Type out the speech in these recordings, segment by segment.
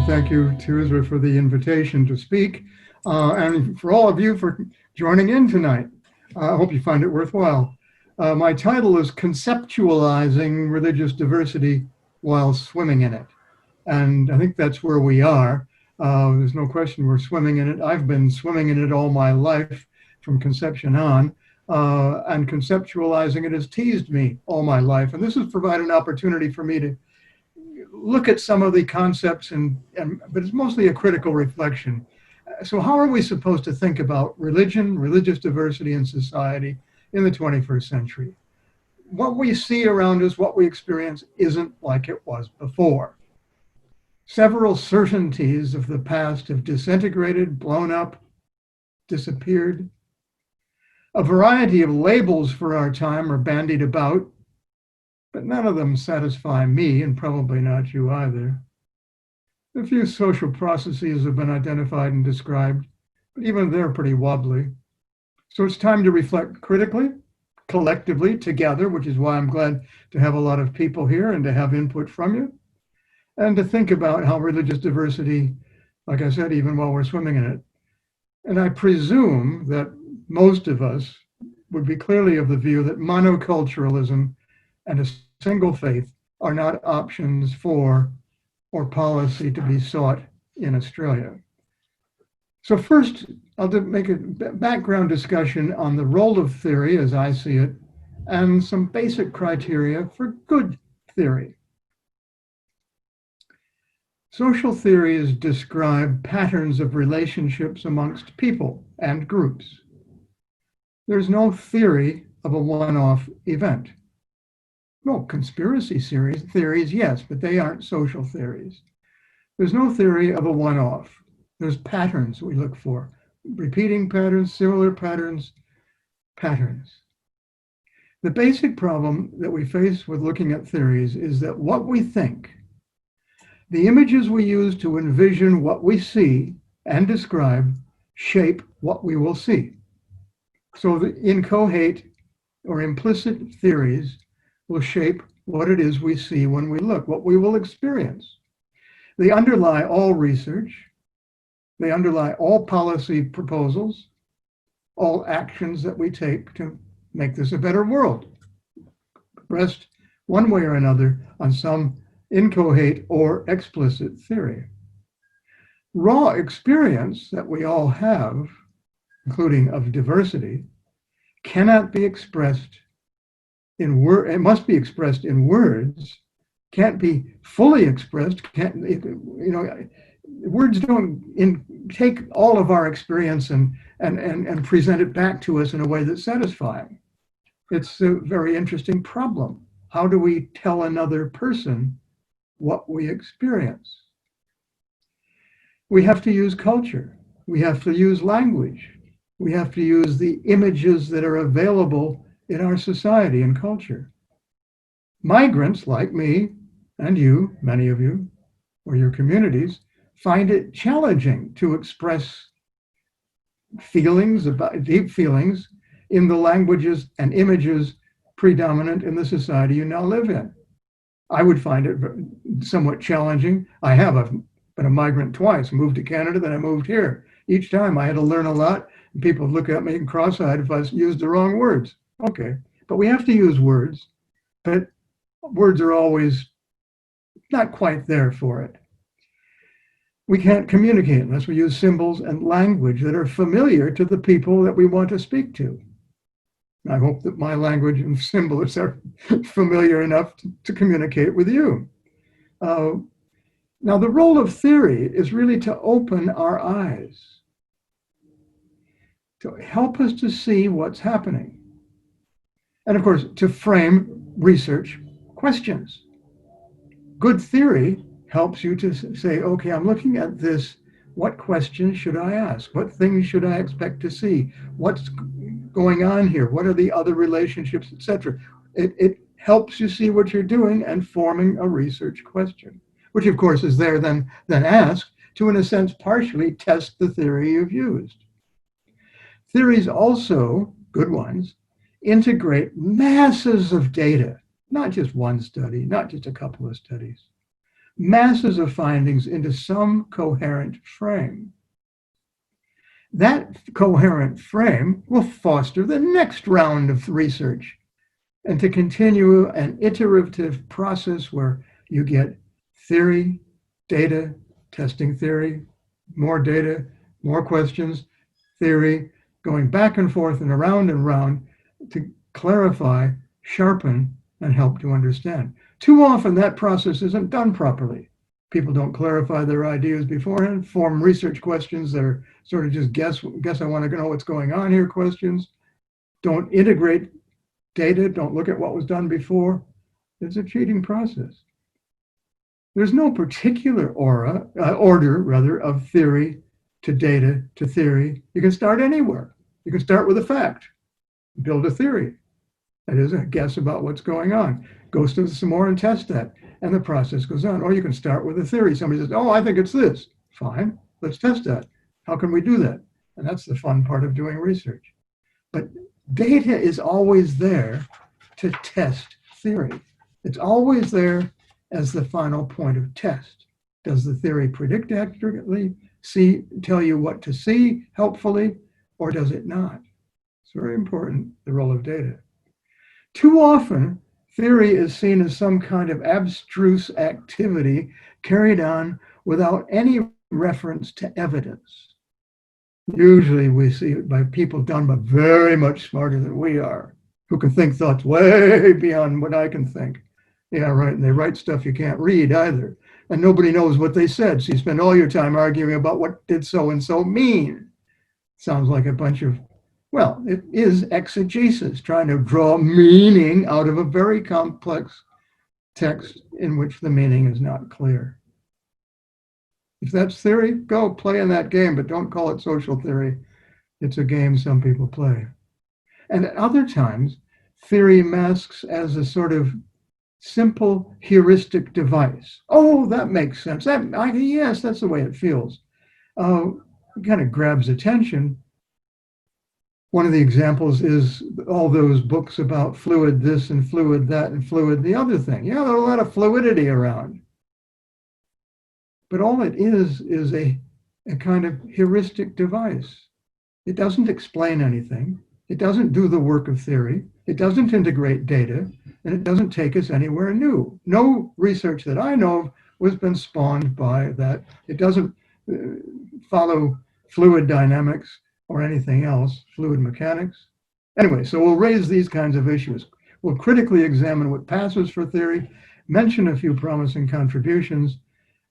Thank you to Israel for the invitation to speak, and for all of you for joining in tonight. I hope you find it worthwhile. My title is Conceptualizing Religious Diversity While Swimming in It. And I think that's where we are. There's no question we're swimming in it. I've been swimming in it all my life from conception on, and conceptualizing it has teased me all my life. And this has provided an opportunity for me to look at some of the concepts, but it's mostly a critical reflection. So how are we supposed to think about religion, religious diversity in society in the 21st century? What we see around us, what we experience, isn't like it was before. Several certainties of the past have disintegrated, blown up, disappeared. A variety of labels for our time are bandied about, but none of them satisfy me, and probably not you either. A few social processes have been identified and described, but even they're pretty wobbly. So it's time to reflect critically, collectively, together, which is why I'm glad to have a lot of people here and to have input from you, and to think about how religious diversity, like I said, even while we're swimming in it. And I presume that most of us would be clearly of the view that monoculturalism and a single faith are not options for or policy to be sought in Australia. So first, I'll make a background discussion on the role of theory as I see it, and some basic criteria for good theory. Social theories describe patterns of relationships amongst people and groups. There's no theory of a one-off event. Well, conspiracy theories, yes, but they aren't social theories. There's no theory of a one-off. There's patterns we look for. Repeating patterns, similar patterns. The basic problem that we face with looking at theories is that what we think, the images we use to envision what we see and describe, shape what we will see. So the inchoate or implicit theories will shape what it is we see when we look, what we will experience. They underlie all research. They underlie all policy proposals, all actions that we take to make this a better world. Rest one way or another on some inchoate or explicit theory. Raw experience that we all have, including of diversity, cannot be expressed in word. It must be expressed in words. Can't be fully expressed. Words don't take all of our experience and present it back to us in a way that's satisfying. It's a very interesting problem. How do we tell another person what we experience? We have to use culture. We have to use language. We have to use the images that are available in our society and culture. Migrants like me and you, many of you, or your communities, find it challenging to express feelings, about deep feelings, in the languages and images predominant in the society you now live in. I would find it somewhat challenging. I've been a migrant twice, moved to Canada, then I moved here. Each time I had to learn a lot, and people would look at me and cross-eyed if I used the wrong words. Okay, but we have to use words, but words are always not quite there for it. We can't communicate unless we use symbols and language that are familiar to the people that we want to speak to. I hope that my language and symbols are familiar enough to communicate with you. Now, the role of theory is really to open our eyes, to help us to see what's happening. And of course, to frame research questions. Good theory helps you to say, okay, I'm looking at this. What questions should I ask? What things should I expect to see? What's going on here? What are the other relationships, etc.? It helps you see what you're doing and forming a research question, which of course is there then asked to, in a sense, partially test the theory you've used. Theories also, good ones, integrate masses of data, not just one study, not just a couple of studies, masses of findings into some coherent frame. That coherent frame will foster the next round of research and to continue an iterative process where you get theory, data, testing theory, more data, more questions, theory, going back and forth and around to clarify, sharpen, and help to understand. Too often that process isn't done properly. People don't clarify their ideas beforehand, form research questions that are sort of just guess I want to know what's going on here questions. Don't integrate data, don't look at what was done before. It's a cheating process. There's no particular order of theory to data to theory. You can start anywhere. You can start with a fact, build a theory. That is a guess about what's going on. Go to some more and test that. And the process goes on. Or you can start with a theory. Somebody says, oh, I think it's this. Fine, let's test that. How can we do that? And that's the fun part of doing research. But data is always there to test theory. It's always there as the final point of test. Does the theory predict accurately, tell you what to see helpfully, or does it not? It's very important, the role of data. Too often, theory is seen as some kind of abstruse activity carried on without any reference to evidence. Usually we see it by people done but very much smarter than we are, who can think thoughts way beyond what I can think. Yeah, right, and they write stuff you can't read either. And nobody knows what they said, so you spend all your time arguing about what did so-and-so mean. Sounds like a bunch of, well, it is exegesis, trying to draw meaning out of a very complex text in which the meaning is not clear. If that's theory, go play in that game, but don't call it social theory. It's a game some people play. And at other times, theory masks as a sort of simple heuristic device. Oh, that makes sense. Yes, that's the way it feels. It kind of grabs attention. One of the examples is all those books about fluid this and fluid that and fluid the other thing. Yeah, there's a lot of fluidity around. But all it is a kind of heuristic device. It doesn't explain anything. It doesn't do the work of theory. It doesn't integrate data, and it doesn't take us anywhere new. No research that I know of has been spawned by that. It doesn't follow fluid dynamics or anything else, fluid mechanics. Anyway, so we'll raise these kinds of issues. We'll critically examine what passes for theory, mention a few promising contributions,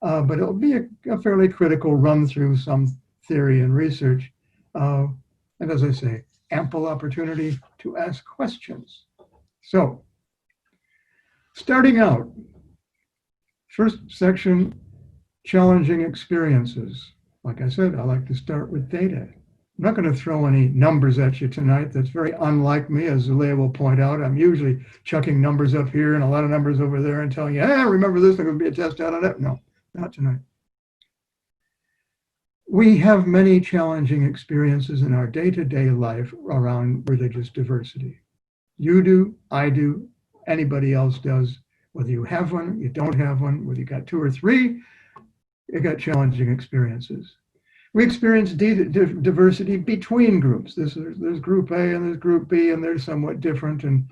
but it'll be a fairly critical run through some theory and research. And as I say, ample opportunity to ask questions. So, starting out, first section, challenging experiences. Like I said, I like to start with data. I'm not going to throw any numbers at you tonight. That's very unlike me, as Leah will point out. I'm usually chucking numbers up here and a lot of numbers over there and telling you, hey, remember this, there could be a test out on it. No, not tonight. We have many challenging experiences in our day-to-day life around religious diversity. You do, I do, anybody else does. Whether you have one, you don't have one, whether you got two or three, you got challenging experiences. We experience diversity between groups. There's group A and there's group B, and they're somewhat different. And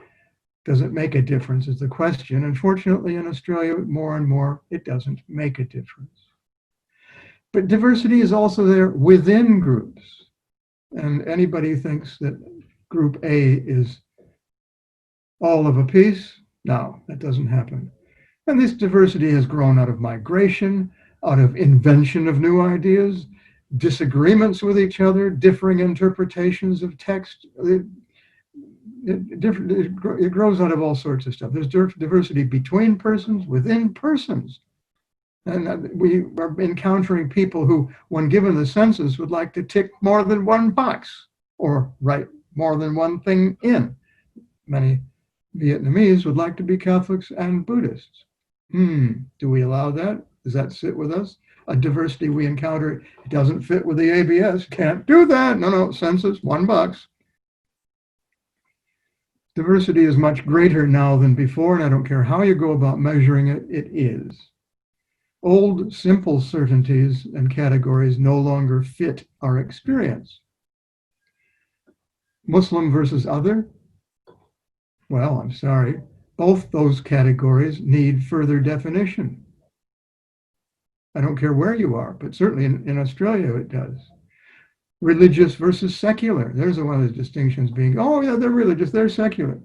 does it make a difference is the question. Unfortunately, in Australia, more and more, it doesn't make a difference. But diversity is also there within groups. And anybody who thinks that group A is all of a piece, no, that doesn't happen. And this diversity has grown out of migration, out of invention of new ideas, disagreements with each other, differing interpretations of text. It grows out of all sorts of stuff. There's diversity between persons, within persons. And we are encountering people who, when given the census, would like to tick more than one box or write more than one thing in. Many Vietnamese would like to be Catholics and Buddhists. Do we allow that? Does that sit with us? A diversity we encounter, it doesn't fit with the ABS. Can't do that. No, census, one box. Diversity is much greater now than before, and I don't care how you go about measuring it, it is. Old, simple certainties and categories no longer fit our experience. Muslim versus other? Well, I'm sorry. Both those categories need further definition. I don't care where you are, but certainly in Australia it does. Religious versus secular. There's one of the distinctions being, oh yeah, they're religious, they're secular.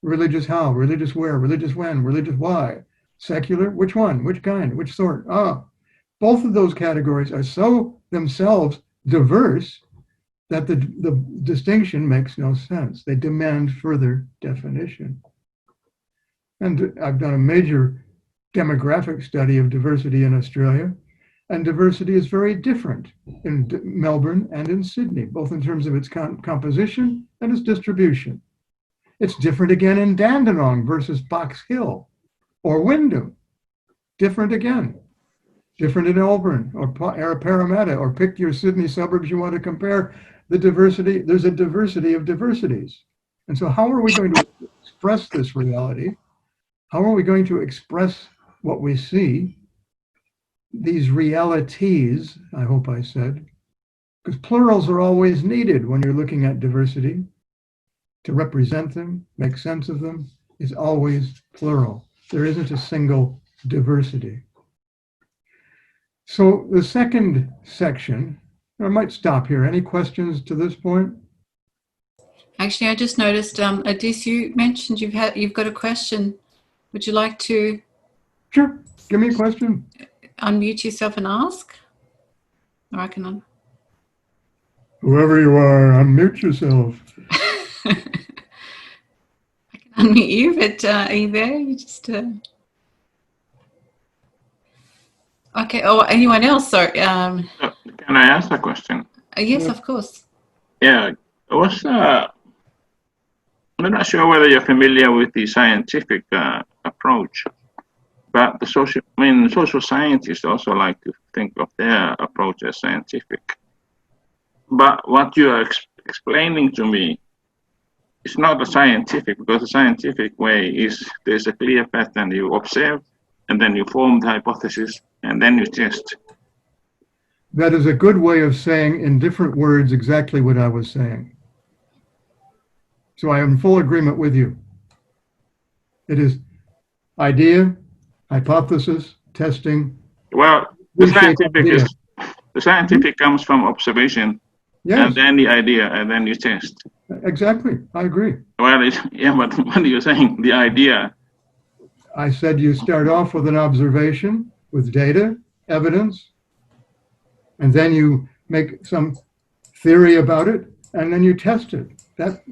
Religious how? Religious where? Religious when? Religious why? Secular? Which one? Which kind? Which sort? Both of those categories are so themselves diverse that the distinction makes no sense. They demand further definition. And I've done a major demographic study of diversity in Australia, and diversity is very different in Melbourne and in Sydney, both in terms of its composition and its distribution. It's different again in Dandenong versus Box Hill or Wyndham. Different again. Different in Melbourne or Parramatta, or pick your Sydney suburbs you want to compare. The diversity, there's a diversity of diversities. And so how are we going to express this reality? How are we going to express what we see? These realities, I hope I said, because plurals are always needed when you're looking at diversity. To represent them, make sense of them, is always plural. There isn't a single diversity. So the second section, I might stop here. Any questions to this point? Actually, I just noticed, Adis, you mentioned you've got a question. Would you like to? Sure, give me a question. Unmute yourself and ask? Or I can Whoever you are, unmute yourself. I can unmute you, but are you there? You just... Okay, oh, anyone else? Sorry. Can I ask a question? Yes, of course. Yeah, I'm not sure whether you're familiar with the scientific approach, but the social scientists also like to think of their approach as scientific. But what you are explaining to me is not a scientific, because the scientific way is there's a clear pattern you observe, and then you form the hypothesis, and then you test. That is a good way of saying in different words exactly what I was saying. So I am in full agreement with you. It is idea, hypothesis, testing. Well, the scientific comes from observation, yes, and then the idea, and then you test. Exactly, I agree. Well, but what are you saying? The idea. I said you start off with an observation, with data, evidence, and then you make some theory about it, and then you test it. That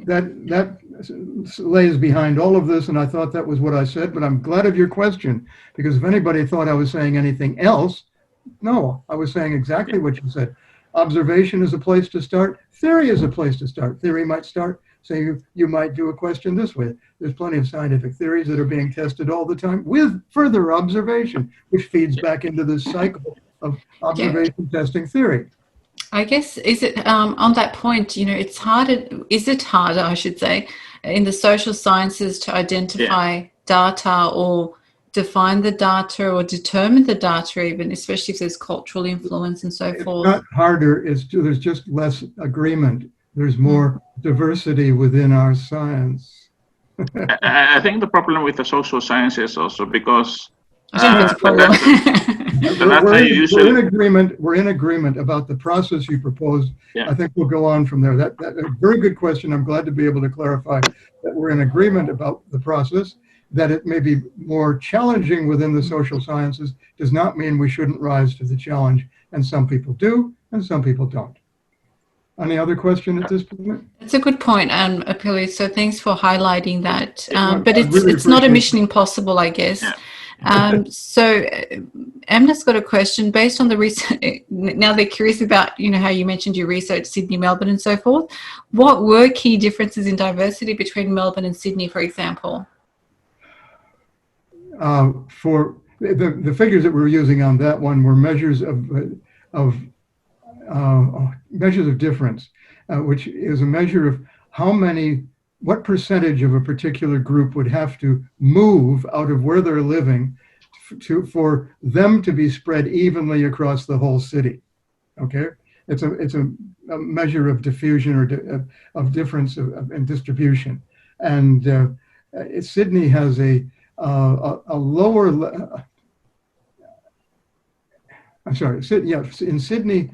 lays behind all of this, and I thought that was what I said, but I'm glad of your question, because if anybody thought I was saying anything else, no, I was saying exactly what you said. Observation is a place to start. Theory is a place to start. Theory might start, say you might do a question this way. There's plenty of scientific theories that are being tested all the time with further observation, which feeds back into this cycle of observation, testing, theory. I guess, is it on that point, it's harder, I should say, in the social sciences to identify data or define the data or determine the data even, especially if there's cultural influence and so forth? It's not harder, there's just less agreement. There's more diversity within our science. I think the problem with the social sciences also, because I don't think it's a problem. We're in agreement about the process you proposed. Yeah. I think we'll go on from there. That's a very good question. I'm glad to be able to clarify that we're in agreement about the process. That it may be more challenging within the social sciences does not mean we shouldn't rise to the challenge. And some people do, and some people don't. Any other question at this point? That's a good point, Apili. So thanks for highlighting that. But it's not a mission impossible, I guess. Yeah. So Emna's got a question based on the research. Now they're curious about, how you mentioned your research, Sydney, Melbourne, and so forth. What were key differences in diversity between Melbourne and Sydney, for example? For the figures that we're using on that one were measures of difference, which is a measure of what percentage of a particular group would have to move out of where they're living for them to be spread evenly across the whole city. Okay, it's a measure of diffusion or of difference in distribution, and Sydney has a lower. I'm sorry. Yeah, in Sydney,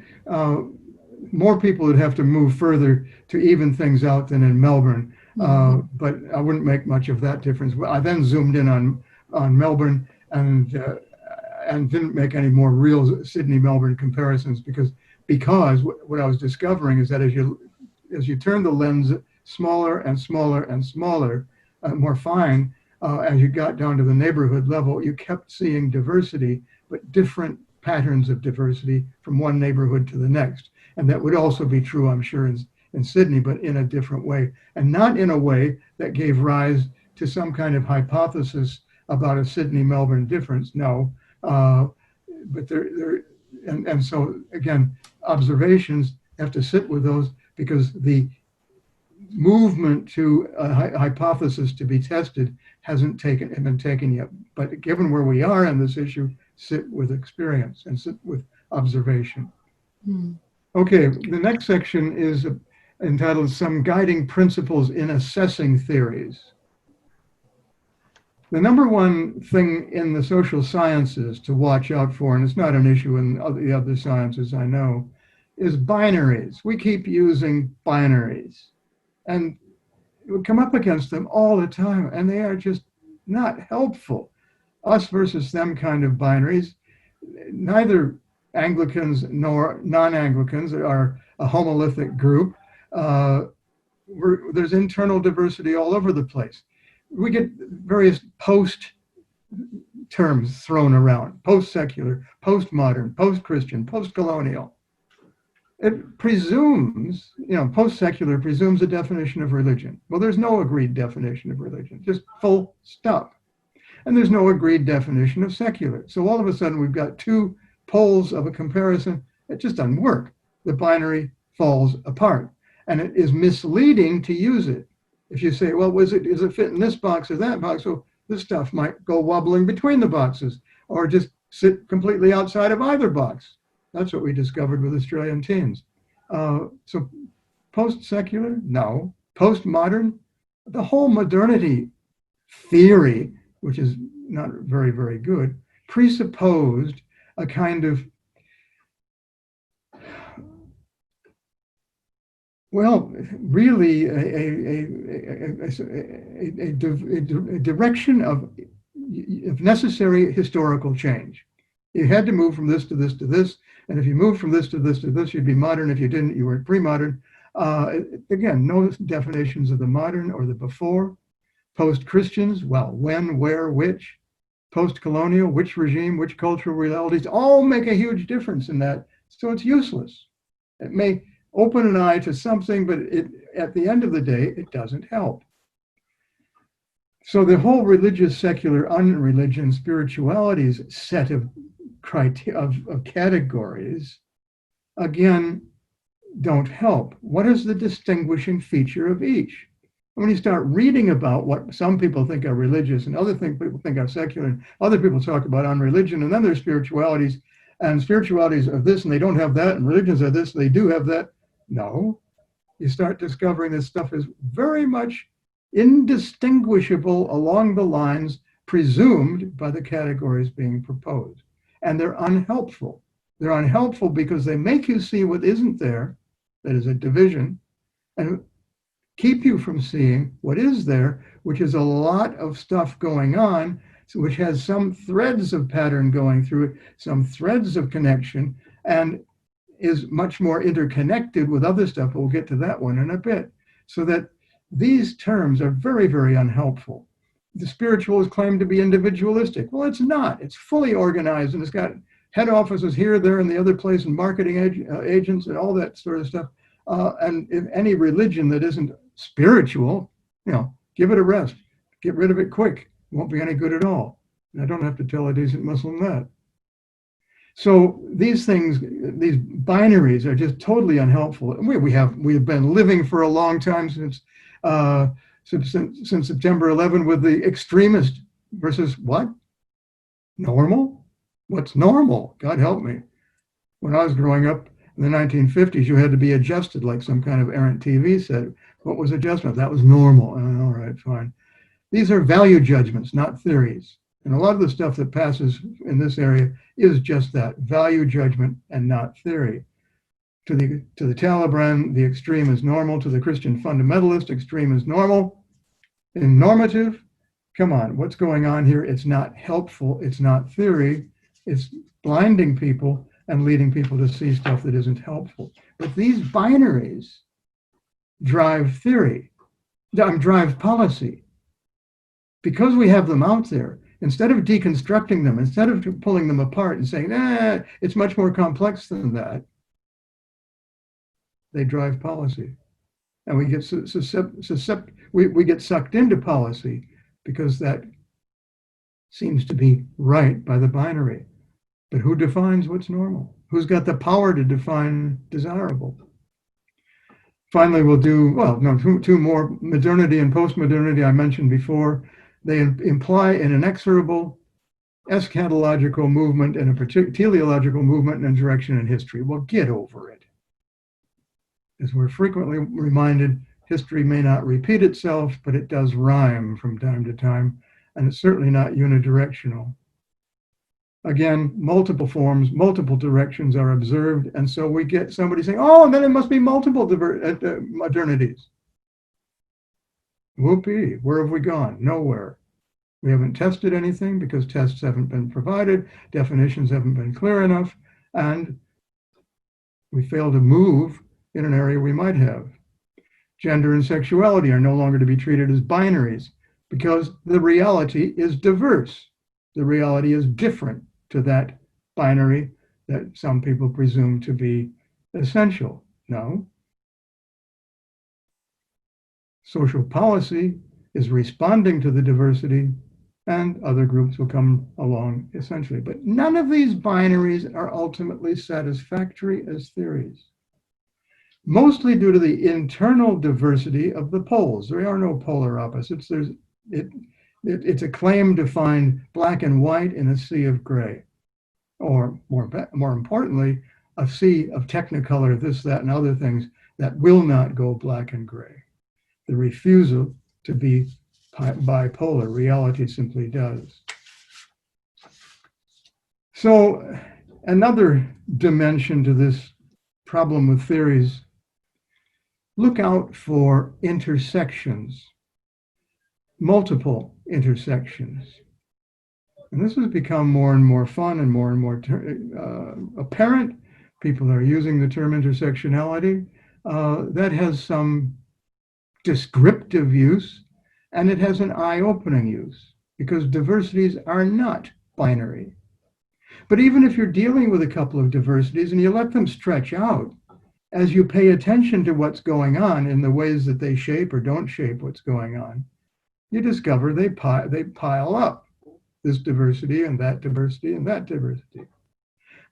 more people would have to move further to even things out than in Melbourne. But I wouldn't make much of that difference. I then zoomed in on Melbourne and didn't make any more real Sydney-Melbourne comparisons because what I was discovering is that as you turn the lens smaller and smaller and smaller, more fine, as you got down to the neighborhood level, you kept seeing diversity, but different patterns of diversity from one neighborhood to the next. And that would also be true, I'm sure, in Sydney, but in a different way, and not in a way that gave rise to some kind of hypothesis about a Sydney-Melbourne difference. No, but and so again, observations have to sit with those because the movement to a hypothesis to be tested hasn't been taken yet. But given where we are on this issue, sit with experience and sit with observation. Okay, the next section is entitled Some Guiding Principles in Assessing Theories. The number one thing in the social sciences to watch out for, and it's not an issue in the other sciences I know, is binaries. We keep using binaries. And we come up against them all the time, and they are just not helpful. Us versus them kind of binaries. Neither Anglicans nor non-Anglicans are a homolithic group. There's internal diversity all over the place. We get various post terms thrown around: post-secular, post-modern, post-Christian, post-colonial. It presumes, post-secular presumes a definition of religion. Well, there's no agreed definition of religion, just full stop. And there's no agreed definition of secular. So all of a sudden we've got two poles of a comparison. It just doesn't work. The binary falls apart. And it is misleading to use it. If you say, well, does it fit in this box or that box? Well, this stuff might go wobbling between the boxes or just sit completely outside of either box. That's what we discovered with Australian teens. So post-secular? No. Post-modern? The whole modernity theory, which is not very, very good, presupposed a kind of, well, really a direction of necessary historical change. You had to move from this to this to this, and if you moved from this to this to this, you'd be modern. If you didn't, you were pre-modern. Again, no definitions of the modern or the before. Post-Christians, well, when, where, which. Post-colonial, which regime, which cultural realities, all make a huge difference in that, so it's useless. It may open an eye to something, but at the end of the day, it doesn't help. So the whole religious, secular, unreligion, spiritualities set of categories, again, don't help. What is the distinguishing feature of each? When you start reading about what some people think are religious and other people think are secular, and other people talk about unreligion, and then there's spiritualities, and spiritualities are this and they don't have that, and religions are this and they do have that. No, you start discovering this stuff is very much indistinguishable along the lines presumed by the categories being proposed. And they're unhelpful. They're unhelpful because they make you see what isn't there, that is a division, and keep you from seeing what is there, which is a lot of stuff going on, which has some threads of pattern going through it, some threads of connection, and is much more interconnected with other stuff. We'll get to that one in a bit. So that these terms are very, very unhelpful. The spiritual is claimed to be individualistic. Well, it's not. It's fully organized, and it's got head offices here, there, and the other place, and marketing agents, and all that sort of stuff. And if any religion that isn't spiritual, give it a rest. Get rid of it quick. It won't be any good at all. And I don't have to tell a decent Muslim that. So these things, these binaries are just totally unhelpful. We have been living for a long time since September 11 with the extremist versus what? Normal? What's normal? God help me. When I was growing up in the 1950s, you had to be adjusted like some kind of errant TV set. What was adjustment? That was normal. All right, fine. These are value judgments, not theories. And a lot of the stuff that passes in this area is just that, value judgment and not theory. To the Taliban, the extreme is normal. To the Christian fundamentalist, extreme is normal. In normative, come on, what's going on here? It's not helpful. It's not theory. It's blinding people and leading people to see stuff that isn't helpful. But these binaries drive theory, drive policy. Because we have them out there, instead of deconstructing them, instead of pulling them apart and saying, it's much more complex than that, they drive policy. And we get we get sucked into policy because that seems to be right by the binary. But who defines what's normal? Who's got the power to define desirable? Finally, we'll do, two more, modernity and postmodernity I mentioned before. They imply an inexorable eschatological movement and a teleological movement in a direction in history. Well, get over it. As we're frequently reminded, history may not repeat itself, but it does rhyme from time to time, and it's certainly not unidirectional. Again, multiple forms, multiple directions are observed, and so we get somebody saying, oh, then it must be multiple modernities. Whoopee, where have we gone? Nowhere. We haven't tested anything because tests haven't been provided, definitions haven't been clear enough, and we fail to move in an area we might have. Gender and sexuality are no longer to be treated as binaries because the reality is diverse. The reality is different to that binary that some people presume to be essential. No. Social policy is responding to the diversity, and other groups will come along essentially. But none of these binaries are ultimately satisfactory as theories, mostly due to the internal diversity of the poles. There are no polar opposites. It's a claim to find black and white in a sea of gray, or more importantly, a sea of technicolor, this, that, and other things that will not go black and gray. The refusal to be bipolar, reality simply does. So another dimension to this problem with theories, look out for intersections, multiple intersections. And this has become more and more fun and more apparent. People are using the term intersectionality. That has some descriptive use, and it has an eye-opening use, because diversities are not binary. But even if you're dealing with a couple of diversities and you let them stretch out, as you pay attention to what's going on in the ways that they shape or don't shape what's going on, you discover they pile up, this diversity and that diversity and that diversity.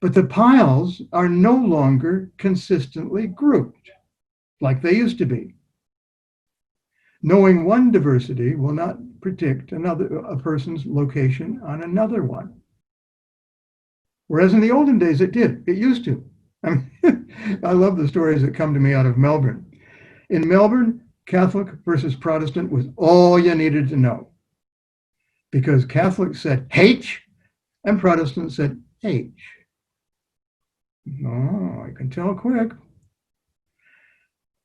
But the piles are no longer consistently grouped like they used to be. Knowing one diversity will not predict a person's location on another one. Whereas in the olden days, it did. It used to. I mean, I love the stories that come to me out of Melbourne. In Melbourne, Catholic versus Protestant was all you needed to know, because Catholics said H and Protestants said H. Oh, I can tell quick.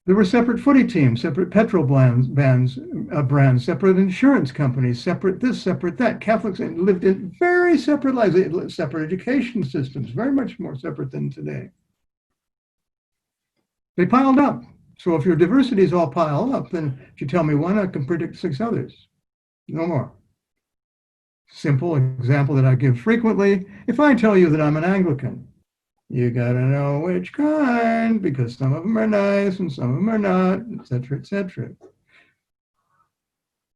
There were separate footy teams, separate petrol brands, separate insurance companies, separate this, separate that. Catholics lived in very separate lives. They lived separate education systems, very much more separate than today. They piled up. So if your diversities all pile up, then if you tell me one, I can predict 6 others. No more. Simple example that I give frequently. If I tell you that I'm an Anglican, you got to know which kind, because some of them are nice and some of them are not, etc., etc.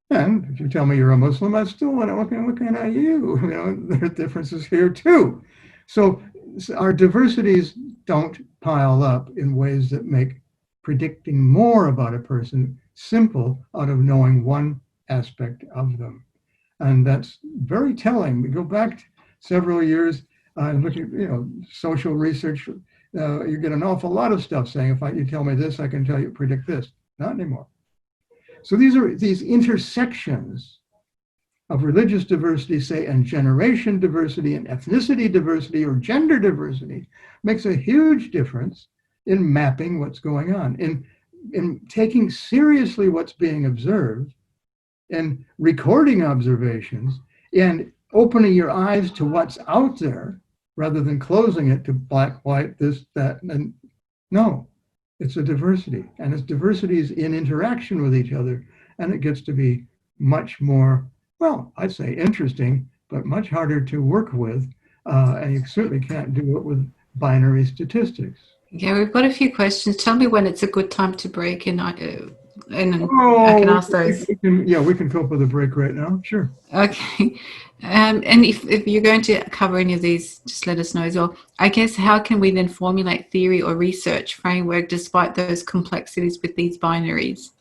And if you tell me you're a Muslim, I still want to looking at you. You know, there are differences here too. So our diversities don't pile up in ways that make predicting more about a person simple out of knowing one aspect of them. And that's very telling. We go back several years and looking, social research, you get an awful lot of stuff saying, if you tell me this, I can predict this. Not anymore. So these are these intersections of religious diversity, say, and generation diversity and ethnicity diversity or gender diversity makes a huge difference in mapping what's going on, in taking seriously what's being observed and recording observations and opening your eyes to what's out there rather than closing it to black, white, this, that, and no, it's a diversity. And it's diversities in interaction with each other. And it gets to be much more, well, I'd say interesting, but much harder to work with. And you certainly can't do it with binary statistics. Yeah, we've got a few questions. Tell me when it's a good time to break, and I can ask those. We can cope with a break right now. Sure. Okay. And if you're going to cover any of these, just let us know as well. I guess, how can we then formulate theory or research framework despite those complexities with these binaries?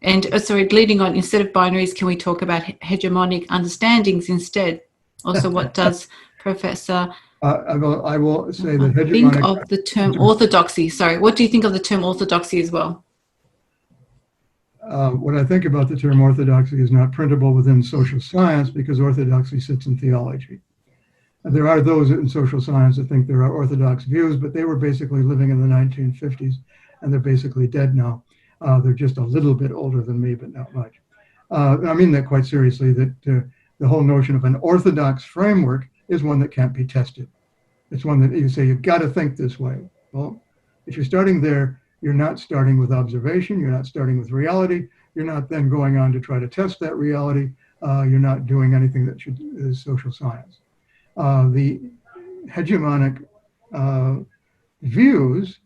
And leading on, instead of binaries, can we talk about hegemonic understandings instead? Also, what does Professor... I will say that hegemonic... think of the term orthodoxy. Sorry, what do you think of the term orthodoxy as well? What I think about the term orthodoxy is not printable within social science because orthodoxy sits in theology. And there are those in social science that think there are orthodox views, but they were basically living in the 1950s and they're basically dead now. They're just a little bit older than me, but not much. I mean that quite seriously, that the whole notion of an orthodox framework is one that can't be tested. It's one that you say, you've got to think this way. Well, if you're starting there, you're not starting with observation, you're not starting with reality, you're not then going on to try to test that reality, you're not doing anything that is social science. The hegemonic views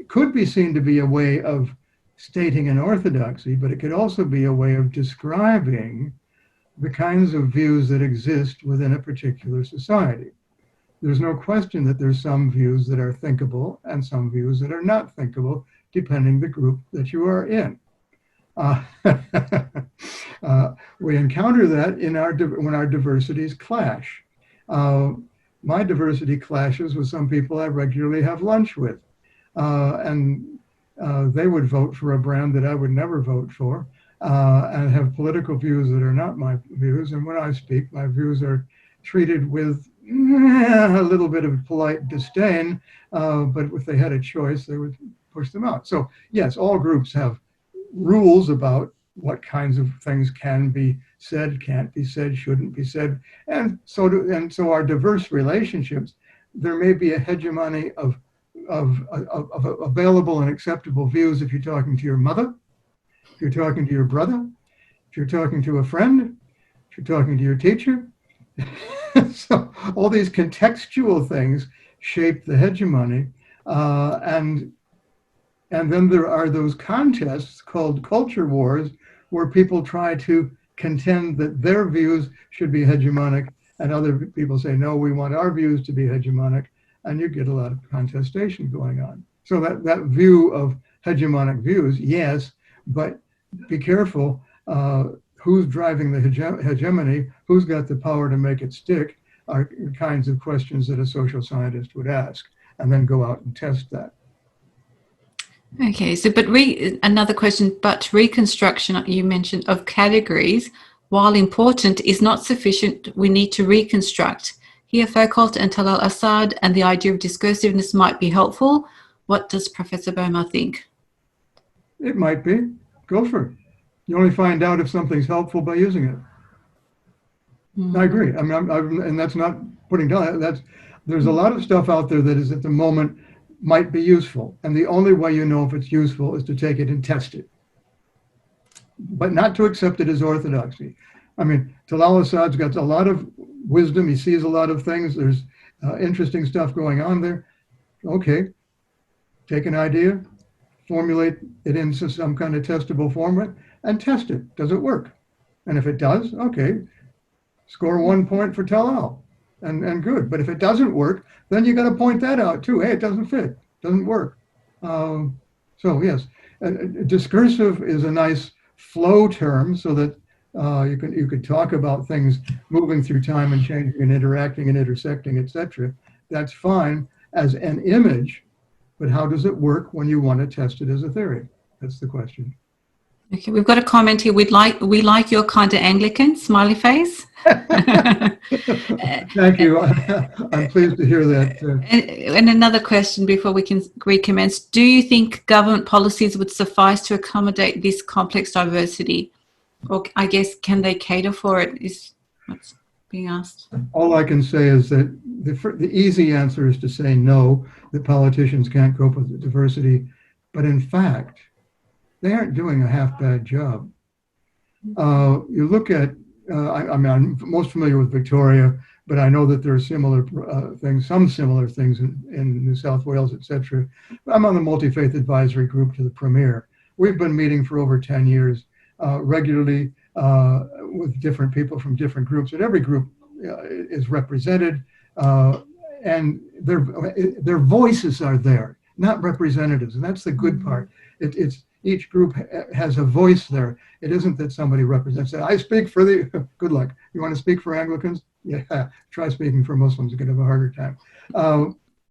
could be seen to be a way of stating an orthodoxy, but it could also be a way of describing the kinds of views that exist within a particular society. There's no question that there's some views that are thinkable and some views that are not thinkable, depending the group that you are in. We encounter that when our diversities clash. My diversity clashes with some people I regularly have lunch with. And they would vote for a brand that I would never vote for, and have political views that are not my views. And when I speak, my views are treated with a little bit of polite disdain, but if they had a choice, they would push them out. So yes, all groups have rules about what kinds of things can be said, can't be said, shouldn't be said. And so our diverse relationships, there may be a hegemony of available and acceptable views if you're talking to your mother, if you're talking to your brother, if you're talking to a friend, if you're talking to your teacher. So all these contextual things shape the hegemony. And then there are those contests called culture wars where people try to contend that their views should be hegemonic and other people say, no, we want our views to be hegemonic. And you get a lot of contestation going on. So that view of hegemonic views, yes, but be careful who's driving the hegemony, who's got the power to make it stick, are the kinds of questions that a social scientist would ask, and then go out and test that. Okay, so another question, but reconstruction, you mentioned, of categories, while important, is not sufficient. We need to reconstruct. Here, Foucault and Talal Assad and the idea of discursiveness might be helpful. What does Professor Bouma think? It might be. Go for it. You only find out if something's helpful by using it. Mm-hmm. I agree. I mean, and that's not putting down. There's a lot of stuff out there that is at the moment might be useful. And the only way you know if it's useful is to take it and test it. But not to accept it as orthodoxy. I mean, Talal Assad's got a lot of wisdom. He sees a lot of things. There's interesting stuff going on there. Okay, take an idea, formulate it into some kind of testable format, and test it. Does it work? And if it does, okay, score 1 point for Talal, and good. But if it doesn't work, then you got to point that out too. Hey, it doesn't fit, doesn't work. So yes, discursive is a nice flow term so that You could talk about things moving through time and changing and interacting and intersecting, etc. That's fine as an image, but how does it work when you want to test it as a theory? That's the question. Okay, we've got a comment here. We like your kind of Anglican, smiley face. Thank you. I'm pleased to hear that. And another question before we can recommence. Do you think government policies would suffice to accommodate this complex diversity? Or I guess, can they cater for it, is what's being asked. All I can say is that the easy answer is to say no, that politicians can't cope with the diversity. But in fact, they aren't doing a half-bad job. You look at, I mean, I'm most familiar with Victoria, but I know that there are similar things, some similar things in New South Wales, etc. I'm on the multi-faith advisory group to the Premier. We've been meeting for over 10 years regularly with different people from different groups, and every group is represented, and their voices are there, not representatives, and that's the good part. It's each group has a voice there. It isn't that somebody represents it. I speak for the, good luck. You want to speak for Anglicans? Yeah, try speaking for Muslims. You're going to have a harder time.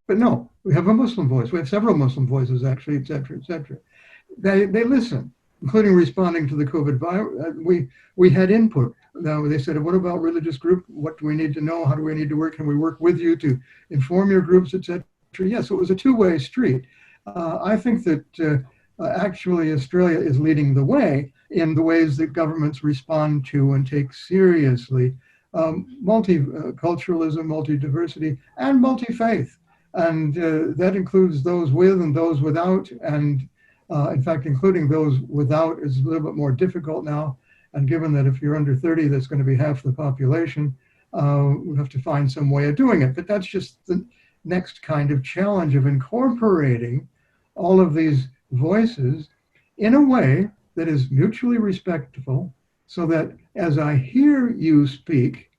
But no, we have a Muslim voice. We have several Muslim voices, actually, et cetera, et cetera. They listen, including responding to the COVID virus. We had input. Now they said, what about religious group? What do we need to know? How do we need to work? Can we work with you to inform your groups, et cetera? Yes, so it was a two-way street. I think that actually Australia is leading the way in the ways that governments respond to and take seriously multiculturalism, multi-diversity, and multi-faith. And that includes those with and those without. And in fact, including those without is a little bit more difficult now. And given that if you're under 30, that's going to be half the population, we have to find some way of doing it. But that's just the next kind of challenge of incorporating all of these voices in a way that is mutually respectful, so that as I hear you speak,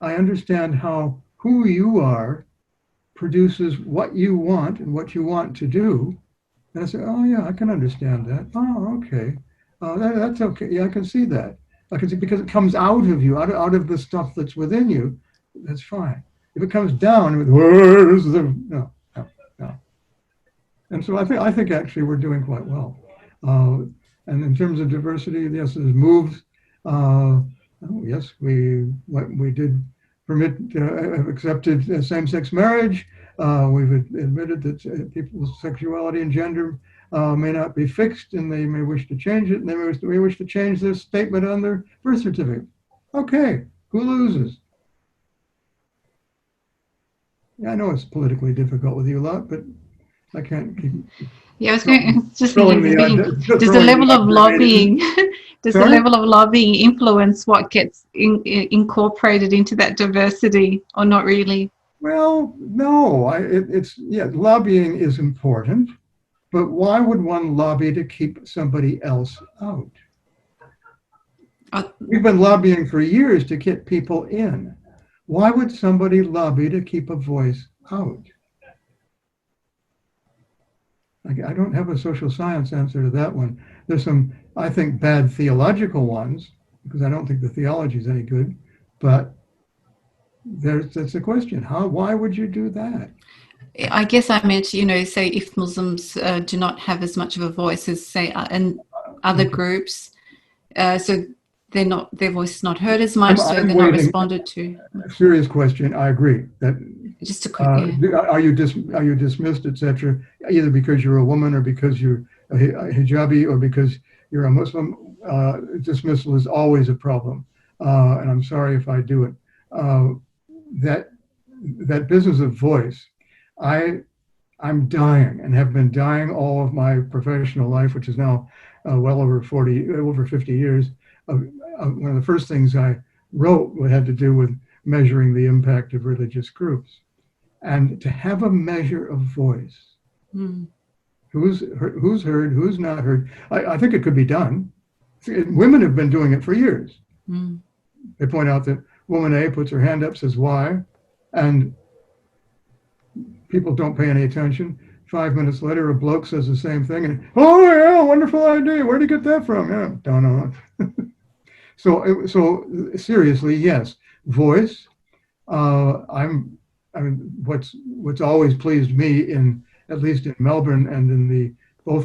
I understand how who you are produces what you want and what you want to do. And I say, oh yeah, I can understand that. Oh, okay. That's okay. Yeah, I can see that. I can see, because it comes out of you, out of the stuff that's within you. That's fine. If it comes down, where's the no. And so I think actually we're doing quite well. And in terms of diversity, yes, there's moves. Yes, we did permit, have accepted same-sex marriage. We've admitted that people's sexuality and gender may not be fixed, and they may wish to change it, and they may wish to change their statement on their birth certificate. Okay, who loses? Yeah, I know it's politically difficult with you lot, but I can't keep. Yeah, I was going just thinking, does the level of lobbying, does the level of lobbying influence what gets incorporated into that diversity, or not really? Well, no, lobbying is important, but why would one lobby to keep somebody else out? We've been lobbying for years to get people in. Why would somebody lobby to keep a voice out? I don't have a social science answer to that one. There's some, I think, bad theological ones, because I don't think the theology is any good, but that's a question. Why would you do that? I guess I meant, say if Muslims do not have as much of a voice as, say, in other groups, so their voice is not heard as much, so they're not responded to. Serious question. I agree that. Just a quick. Yeah. Are you dismissed, etc., either because you're a woman or because you're a hijabi or because you're a Muslim? Dismissal is always a problem, and I'm sorry if I do it. That business of voice, I'm dying and have been dying all of my professional life, which is now well over 50 years. One of the first things I wrote had to do with measuring the impact of religious groups, and to have a measure of voice. Who's heard, who's not heard. I think it could be done. Women have been doing it for years. They point out that woman A puts her hand up, says why, and people don't pay any attention. 5 minutes later, a bloke says the same thing, and oh yeah, wonderful idea. Where'd you get that from? Yeah, don't know. So seriously, yes, voice. What's always pleased me at least in Melbourne and in for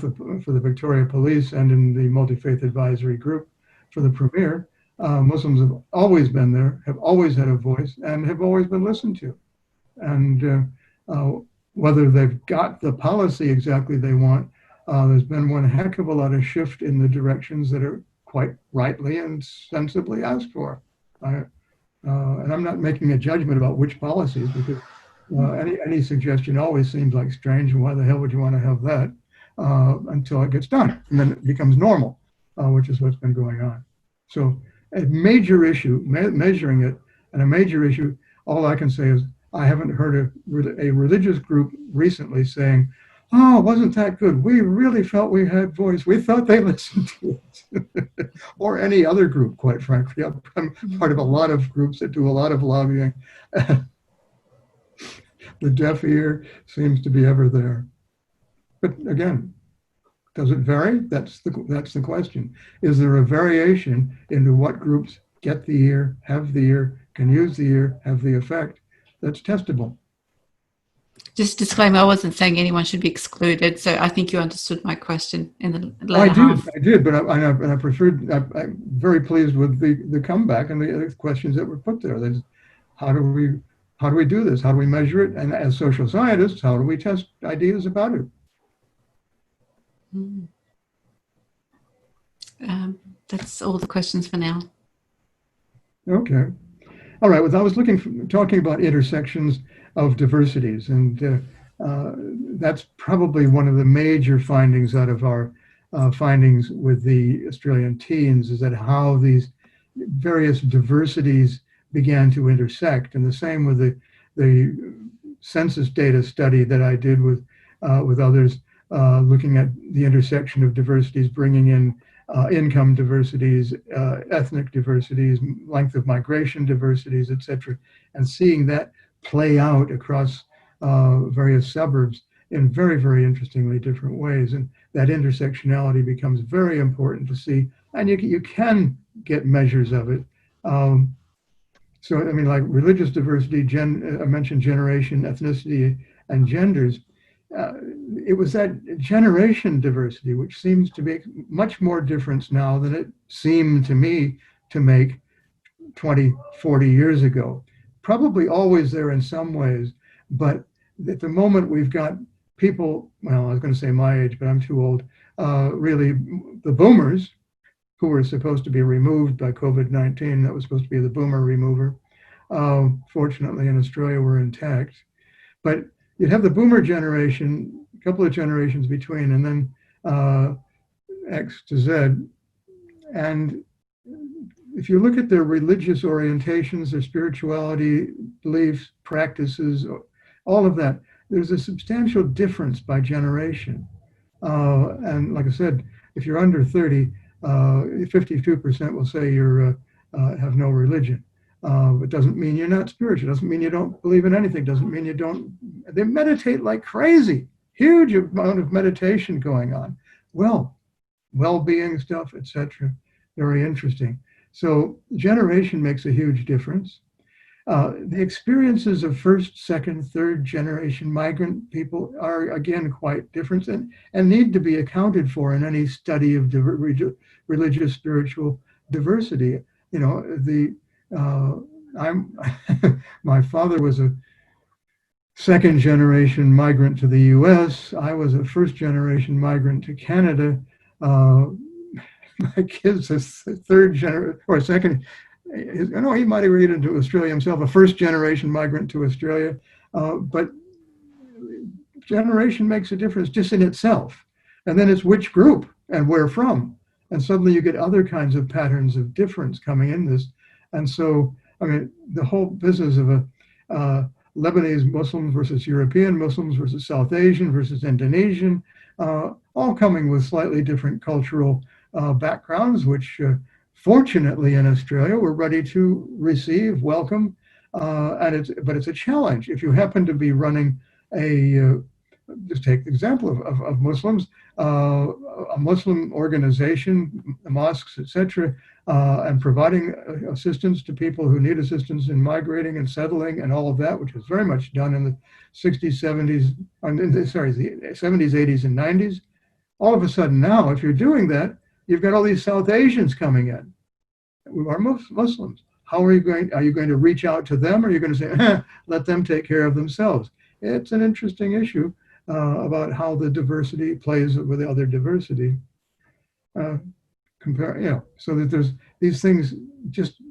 the Victoria Police and in the Multi-Faith Advisory Group for the Premier, Muslims have always been there, have always had a voice, and have always been listened to. And whether they've got the policy exactly they want, there's been one heck of a lot of shift in the directions that are quite rightly and sensibly asked for. And I'm not making a judgment about which policies, because any suggestion always seems like strange, and why the hell would you want to have that until it gets done, and then it becomes normal, which is what's been going on. So a major issue, measuring it, and a major issue, all I can say is I haven't heard a religious group recently saying, "Oh, wasn't that good? We really felt we had voice. We thought they listened to it." Or any other group, quite frankly. I'm part of a lot of groups that do a lot of lobbying. The deaf ear seems to be ever there. But again, does it vary? That's the question. Is there a variation into what groups get the ear, have the ear, can use the ear, have the effect? That's testable. Just disclaimer, I wasn't saying anyone should be excluded, so I think you understood my question in the latter half. I did, but I preferred. I'm very pleased with the comeback and the questions that were put there. How do we do this? How do we measure it? And as social scientists, how do we test ideas about it? That's all the questions for now. Okay. All right. Well, I was talking about intersections of diversities, and that's probably one of the major findings out of our findings with the Australian teens, is that how these various diversities began to intersect. And the same with the census data study that I did with others, looking at the intersection of diversities, bringing in income diversities, ethnic diversities, length of migration diversities, etc., and seeing that play out across various suburbs in very, very interestingly different ways. And that intersectionality becomes very important to see, and you can get measures of it. So, I mean, like religious diversity, I mentioned generation, ethnicity, and genders. It was that generation diversity which seems to make much more difference now than it seemed to me to make 20, 40 years ago. Probably always there in some ways, but at the moment we've got people, well, I was going to say my age, but I'm too old, really the boomers, who were supposed to be removed by COVID-19. That was supposed to be the boomer remover. Fortunately, in Australia, we're intact. But you'd have the boomer generation, a couple of generations between, and then X to Z. And if you look at their religious orientations, their spirituality, beliefs, practices, all of that, there's a substantial difference by generation. And like I said, if you're under 30, 52% will say you have no religion. It doesn't mean you're not spiritual. It doesn't mean you don't believe in anything. It doesn't mean you don't. They meditate like crazy. Huge amount of meditation going on. Well-being stuff, etc. Very interesting. So generation makes a huge difference. The experiences of first, second, third generation migrant people are, again, quite different and need to be accounted for in any study of religious, spiritual diversity. You know, my father was a second generation migrant to the US. I was a first generation migrant to Canada. My kid's a third generation or a second. No, he might have read into Australia himself, a first generation migrant to Australia. But generation makes a difference just in itself. And then it's which group and where from. And suddenly you get other kinds of patterns of difference coming in this. And so, I mean, the whole business of Lebanese Muslims versus European Muslims versus South Asian versus Indonesian, all coming with slightly different cultural backgrounds, which fortunately in Australia we're ready to receive, welcome, but it's a challenge. If you happen to be running just take the example of Muslims, a Muslim organization, mosques, etc., and providing assistance to people who need assistance in migrating and settling and all of that, which was very much done in the 60s, 70s, the 70s, 80s, and 90s. All of a sudden now, if you're doing that, you've got all these South Asians coming in who are Muslims. How are you going to reach out to them, or are you going to say, let them take care of themselves? It's an interesting issue about how the diversity plays with the other diversity. So that there's these things just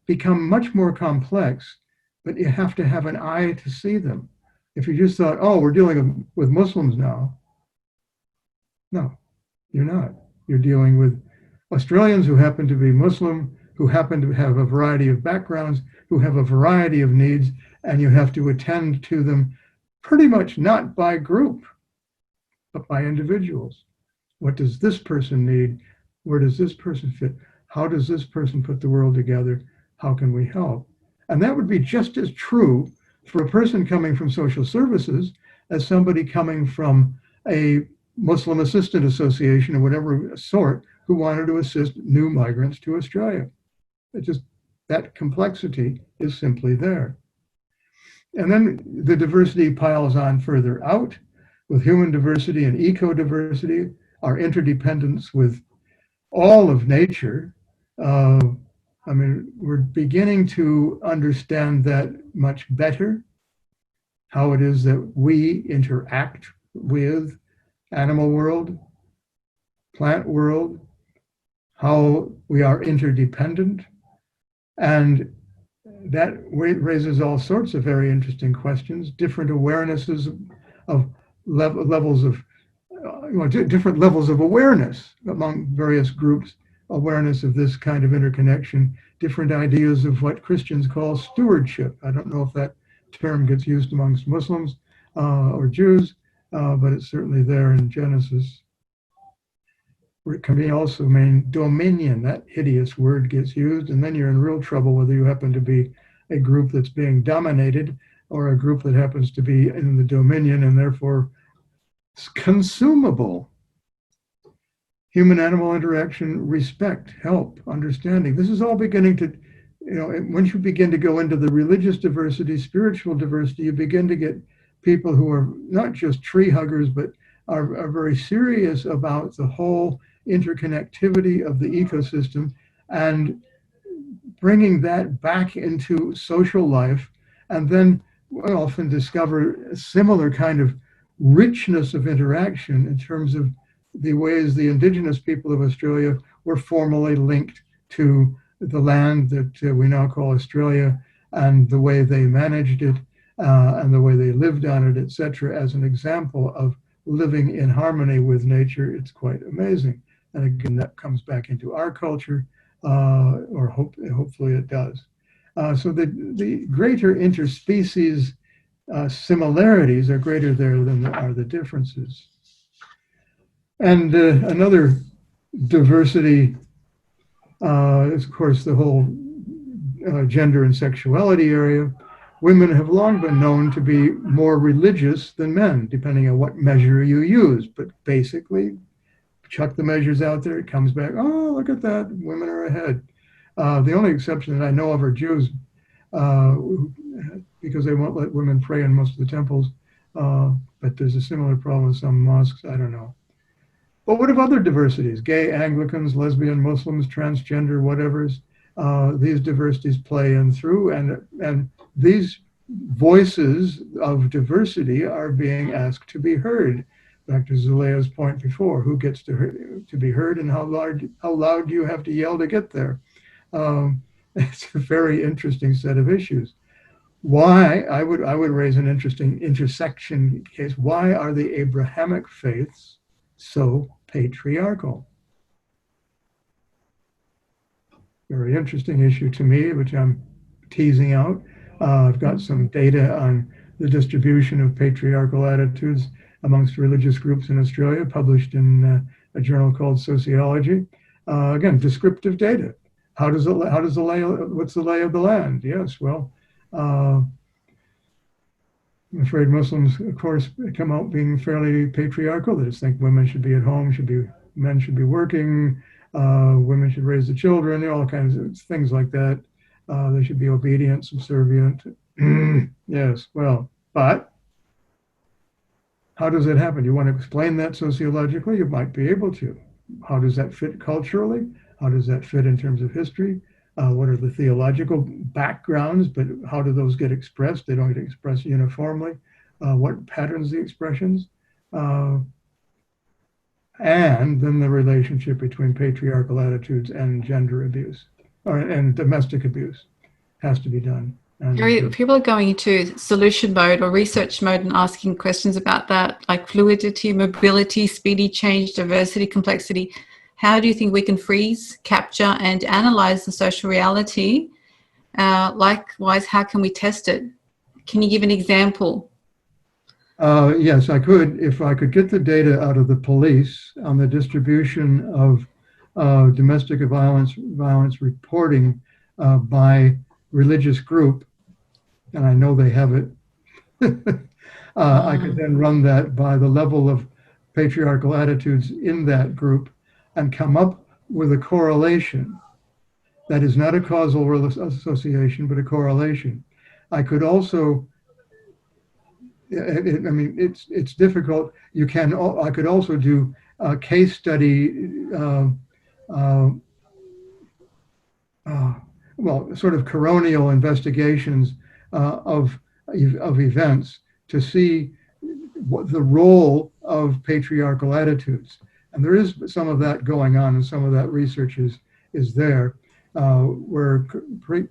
become much more complex, but you have to have an eye to see them. If you just thought, oh, we're dealing with Muslims now, no, you're not. You're dealing with Australians who happen to be Muslim, who happen to have a variety of backgrounds, who have a variety of needs, and you have to attend to them pretty much not by group, but by individuals. What does this person need? Where does this person fit? How does this person put the world together? How can we help? And that would be just as true for a person coming from social services as somebody coming from a Muslim Assistant Association or whatever sort who wanted to assist new migrants to Australia. It just, that complexity is simply there. And then the diversity piles on further out with human diversity and eco-diversity, our interdependence with all of nature. We're beginning to understand that much better, how it is that we interact with animal world, plant world, how we are interdependent. And that raises all sorts of very interesting questions, different awarenesses of levels of, different levels of awareness among various groups, awareness of this kind of interconnection, different ideas of what Christians call stewardship. I don't know if that term gets used amongst Muslims or Jews, but it's certainly there in Genesis. It can be also mean dominion. That hideous word gets used, and then you're in real trouble whether you happen to be a group that's being dominated or a group that happens to be in the dominion and therefore consumable. Human-animal interaction, respect, help, understanding. This is all beginning to, once you begin to go into the religious diversity, spiritual diversity, you begin to get people who are not just tree huggers, but are very serious about the whole interconnectivity of the ecosystem and bringing that back into social life. And then we often discover a similar kind of richness of interaction in terms of the ways the indigenous people of Australia were formally linked to the land that we now call Australia, and the way they managed it and the way they lived on it, etc., as an example of living in harmony with nature. It's quite amazing. And again, that comes back into our culture, or hopefully it does. So the greater interspecies similarities are greater there than are the differences. And another diversity is, of course, the whole gender and sexuality area. Women have long been known to be more religious than men, depending on what measure you use. But basically, chuck the measures out there, it comes back, oh, look at that, women are ahead. The only exception that I know of are Jews, because they won't let women pray in most of the temples. But there's a similar problem in some mosques, I don't know. But what of other diversities? Gay, Anglicans, lesbian, Muslims, transgender, whatever's. These diversities play in through, and these voices of diversity are being asked to be heard. Back to Zuleia's point before, who gets to be heard, and how loud do you have to yell to get there? It's a very interesting set of issues. Why, I would raise an interesting intersection case. Why are the Abrahamic faiths so patriarchal? Very interesting issue to me, which I'm teasing out. I've got some data on the distribution of patriarchal attitudes amongst religious groups in Australia, published in a journal called Sociology. Again, descriptive data. What's the lay of the land? Yes, well, I'm afraid Muslims, of course, come out being fairly patriarchal. They just think women should be at home, men should be working, women should raise the children, all kinds of things like that. They should be obedient, subservient. Yes, well, but how does that happen? You want to explain that sociologically? You might be able to. How does that fit culturally? How does that fit in terms of history? What are the theological backgrounds, but how do those get expressed? They don't get expressed uniformly. What patterns the expressions? And then the relationship between patriarchal attitudes and gender abuse and domestic abuse has to be done. And people are going into solution mode or research mode and asking questions about that, like fluidity, mobility, speedy change, diversity, complexity. How do you think we can freeze, capture, and analyze the social reality? Likewise, how can we test it? Can you give an example? Yes, I could. If I could get the data out of the police on the distribution of domestic violence reporting by religious group, and I know they have it, I could then run that by the level of patriarchal attitudes in that group and come up with a correlation that is not a causal association, but a correlation. I could also, it's difficult. I could also do a case study, sort of coronial investigations of events to see what the role of patriarchal attitudes. And there is some of that going on, and some of that research is there, where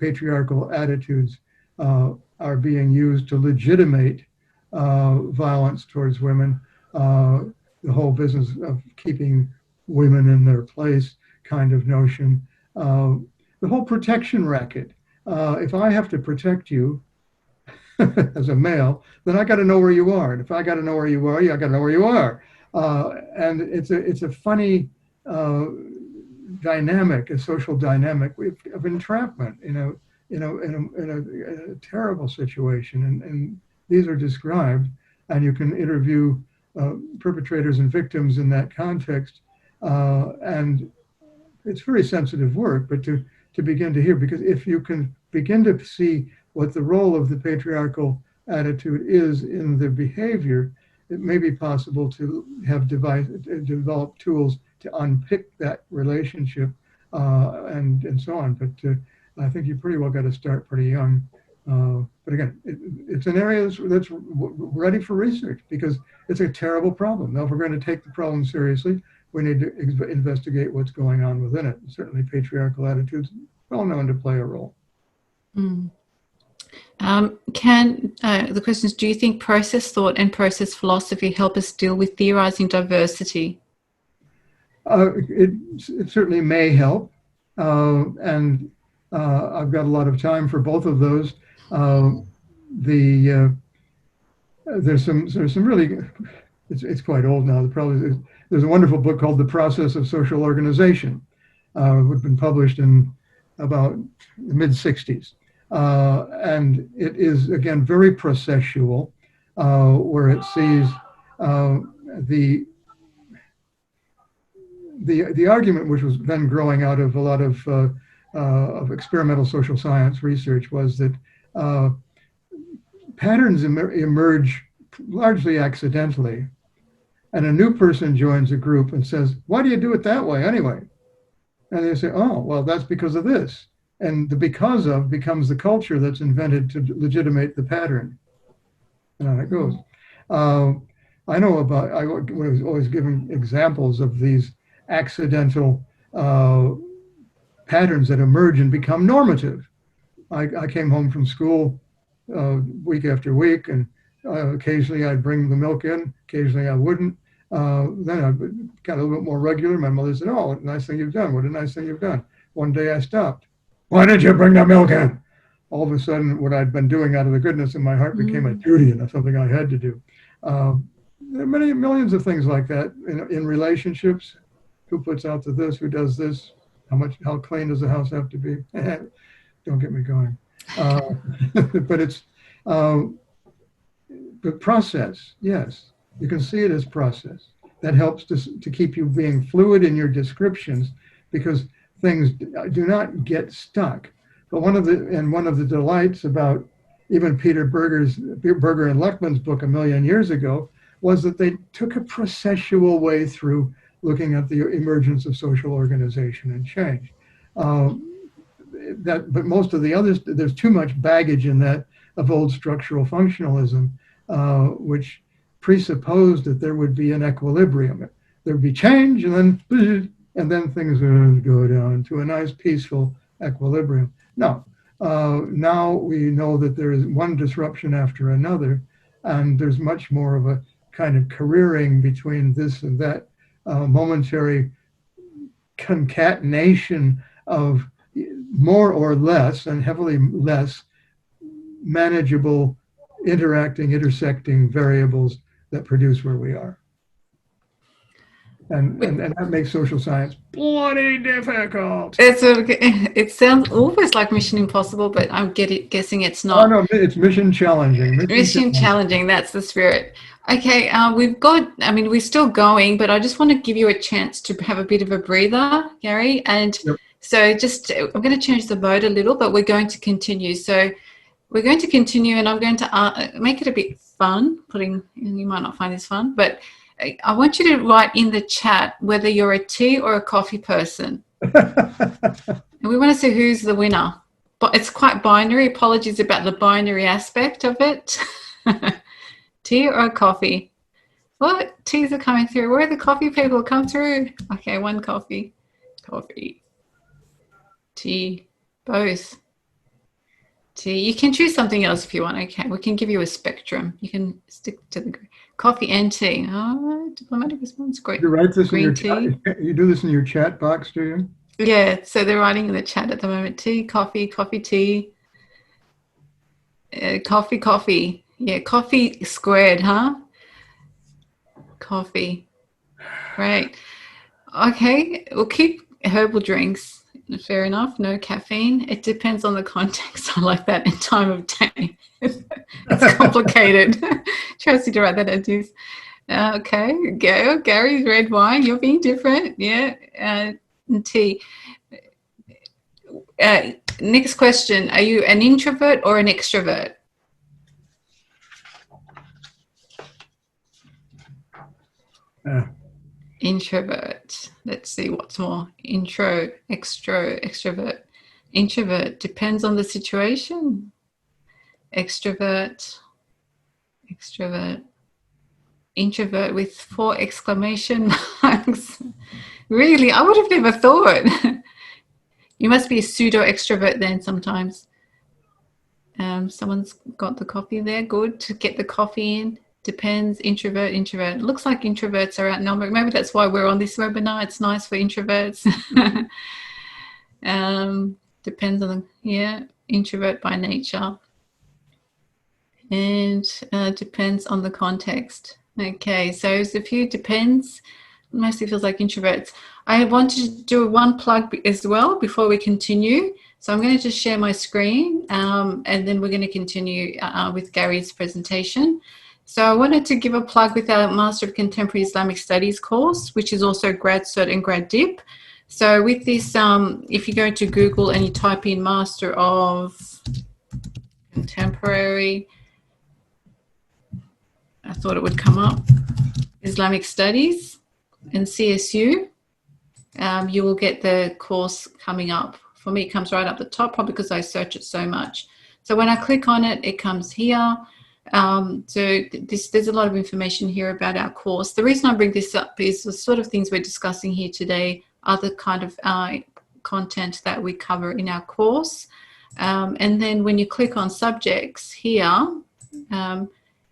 patriarchal attitudes are being used to legitimate violence towards women, the whole business of keeping women in their place kind of notion, the whole protection racket. If I have to protect you as a male, then I got to know where you are. And if I got to know where you are, I got to know where you are. And it's a funny dynamic, a social dynamic of entrapment, in a terrible situation. And these are described, and you can interview perpetrators and victims in that context. And it's very sensitive work, but to begin to hear, because if you can begin to see what the role of the patriarchal attitude is in the behavior, it may be possible to have develop tools to unpick that relationship and so on. But I think you pretty well got to start pretty young. But again, it's an area that's ready for research, because it's a terrible problem. Now, if we're going to take the problem seriously, we need to investigate what's going on within it. And certainly patriarchal attitudes, well known to play a role. Mm. The question is, do you think process thought and process philosophy help us deal with theorizing diversity? It certainly may help. And I've got a lot of time for both of those. There's some really, it's quite old now. There's a wonderful book called The Process of Social Organization, which has been published in about the mid-60s. And it is, again, very processual, where it sees the argument, which was then growing out of a lot of experimental social science research, was that patterns emerge largely accidentally, and a new person joins a group and says, "Why do you do it that way anyway?" And they say, "Oh, well, that's because of this." And the "because of" becomes the culture that's invented to legitimate the pattern. And on it goes. I was always giving examples of these accidental patterns that emerge and become normative. I came home from school week after week, and occasionally I'd bring the milk in, occasionally I wouldn't. Then I got a little bit more regular. My mother said, "Oh, what a nice thing you've done. What a nice thing you've done." One day I stopped. "Why did you bring the milk in?" All of a sudden, what I'd been doing out of the goodness in my heart became a duty and something I had to do. There are millions of things like that in relationships. Who puts out to this? Who does this? How clean does the house have to be? Don't get me going. But it's the process. Yes, you can see it as process. That helps to keep you being fluid in your descriptions, because things do not get stuck. But one of the delights about even Berger and Lechman's book a million years ago was that they took a processual way through looking at the emergence of social organization and change. But most of the others, there's too much baggage in that of old structural functionalism, which presupposed that there would be an equilibrium. There would be change, and then things would go down to a nice, peaceful equilibrium. No, now we know that there is one disruption after another, and there's much more of a kind of careering between this and that, momentary concatenation of more or less, and heavily less, manageable, intersecting variables that produce where we are. And that makes social science bloody difficult. It sounds almost like Mission Impossible, but I'm guessing it's not. Oh, no, it's mission challenging. Mission challenging, that's the spirit. Okay, we're still going, but I just want to give you a chance to have a bit of a breather, Gary. And yep. So I'm going to change the mode a little, but we're going to continue. So we're going to continue, and I'm going to make it a bit fun. You might not find this fun, but I want you to write in the chat whether you're a tea or a coffee person. And we want to see who's the winner. But it's quite binary. Apologies about the binary aspect of it. Tea or coffee? What? Teas are coming through. Where are the coffee people? Come through. Okay, one coffee. Coffee. Tea. Both. Tea. You can choose something else if you want. Okay, we can give you a spectrum. You can stick to the coffee and tea. Oh, diplomatic response. Great. You write this green in your tea. chat. You do this in your chat box, do you? Yeah, so they're writing in the chat at the moment. Tea, coffee, tea. Coffee. Yeah, coffee squared, huh? Coffee. Great. Okay, we'll keep herbal drinks. Fair enough. No caffeine. It depends on the context. I like that. And time of day. It's complicated. Trust you to write that out. Okay. Go. Gary's red wine. You're being different. Yeah. Tea. Next question. Are you an introvert or an extrovert? Introvert. Let's see what's more. Extrovert. Introvert. Depends on the situation. Extrovert. Introvert with 4 exclamation marks. Really? I would have never thought. You must be a pseudo extrovert then sometimes. Someone's got the coffee there. Good to get the coffee in. Depends. Introvert. It looks like introverts are outnumbered. Maybe that's why we're on this webinar. It's nice for introverts. Depends on introvert by nature. And depends on the context. Okay, so there's a few depends. Mostly feels like introverts. I wanted to do one plug as well before we continue. So I'm going to just share my screen and then we're going to continue with Gary's presentation. So I wanted to give a plug with our Master of Contemporary Islamic Studies course, which is also Grad Cert and Grad Dip. So with this, if you go to Google and you type in Master of Contemporary, I thought it would come up, Islamic Studies and CSU, you will get the course coming up. For me, it comes right up the top, probably because I search it so much. So when I click on it, it comes here. There's a lot of information here about our course. The reason I bring this up is the sort of things we're discussing here today are the kind of content that we cover in our course. And then when you click on subjects here,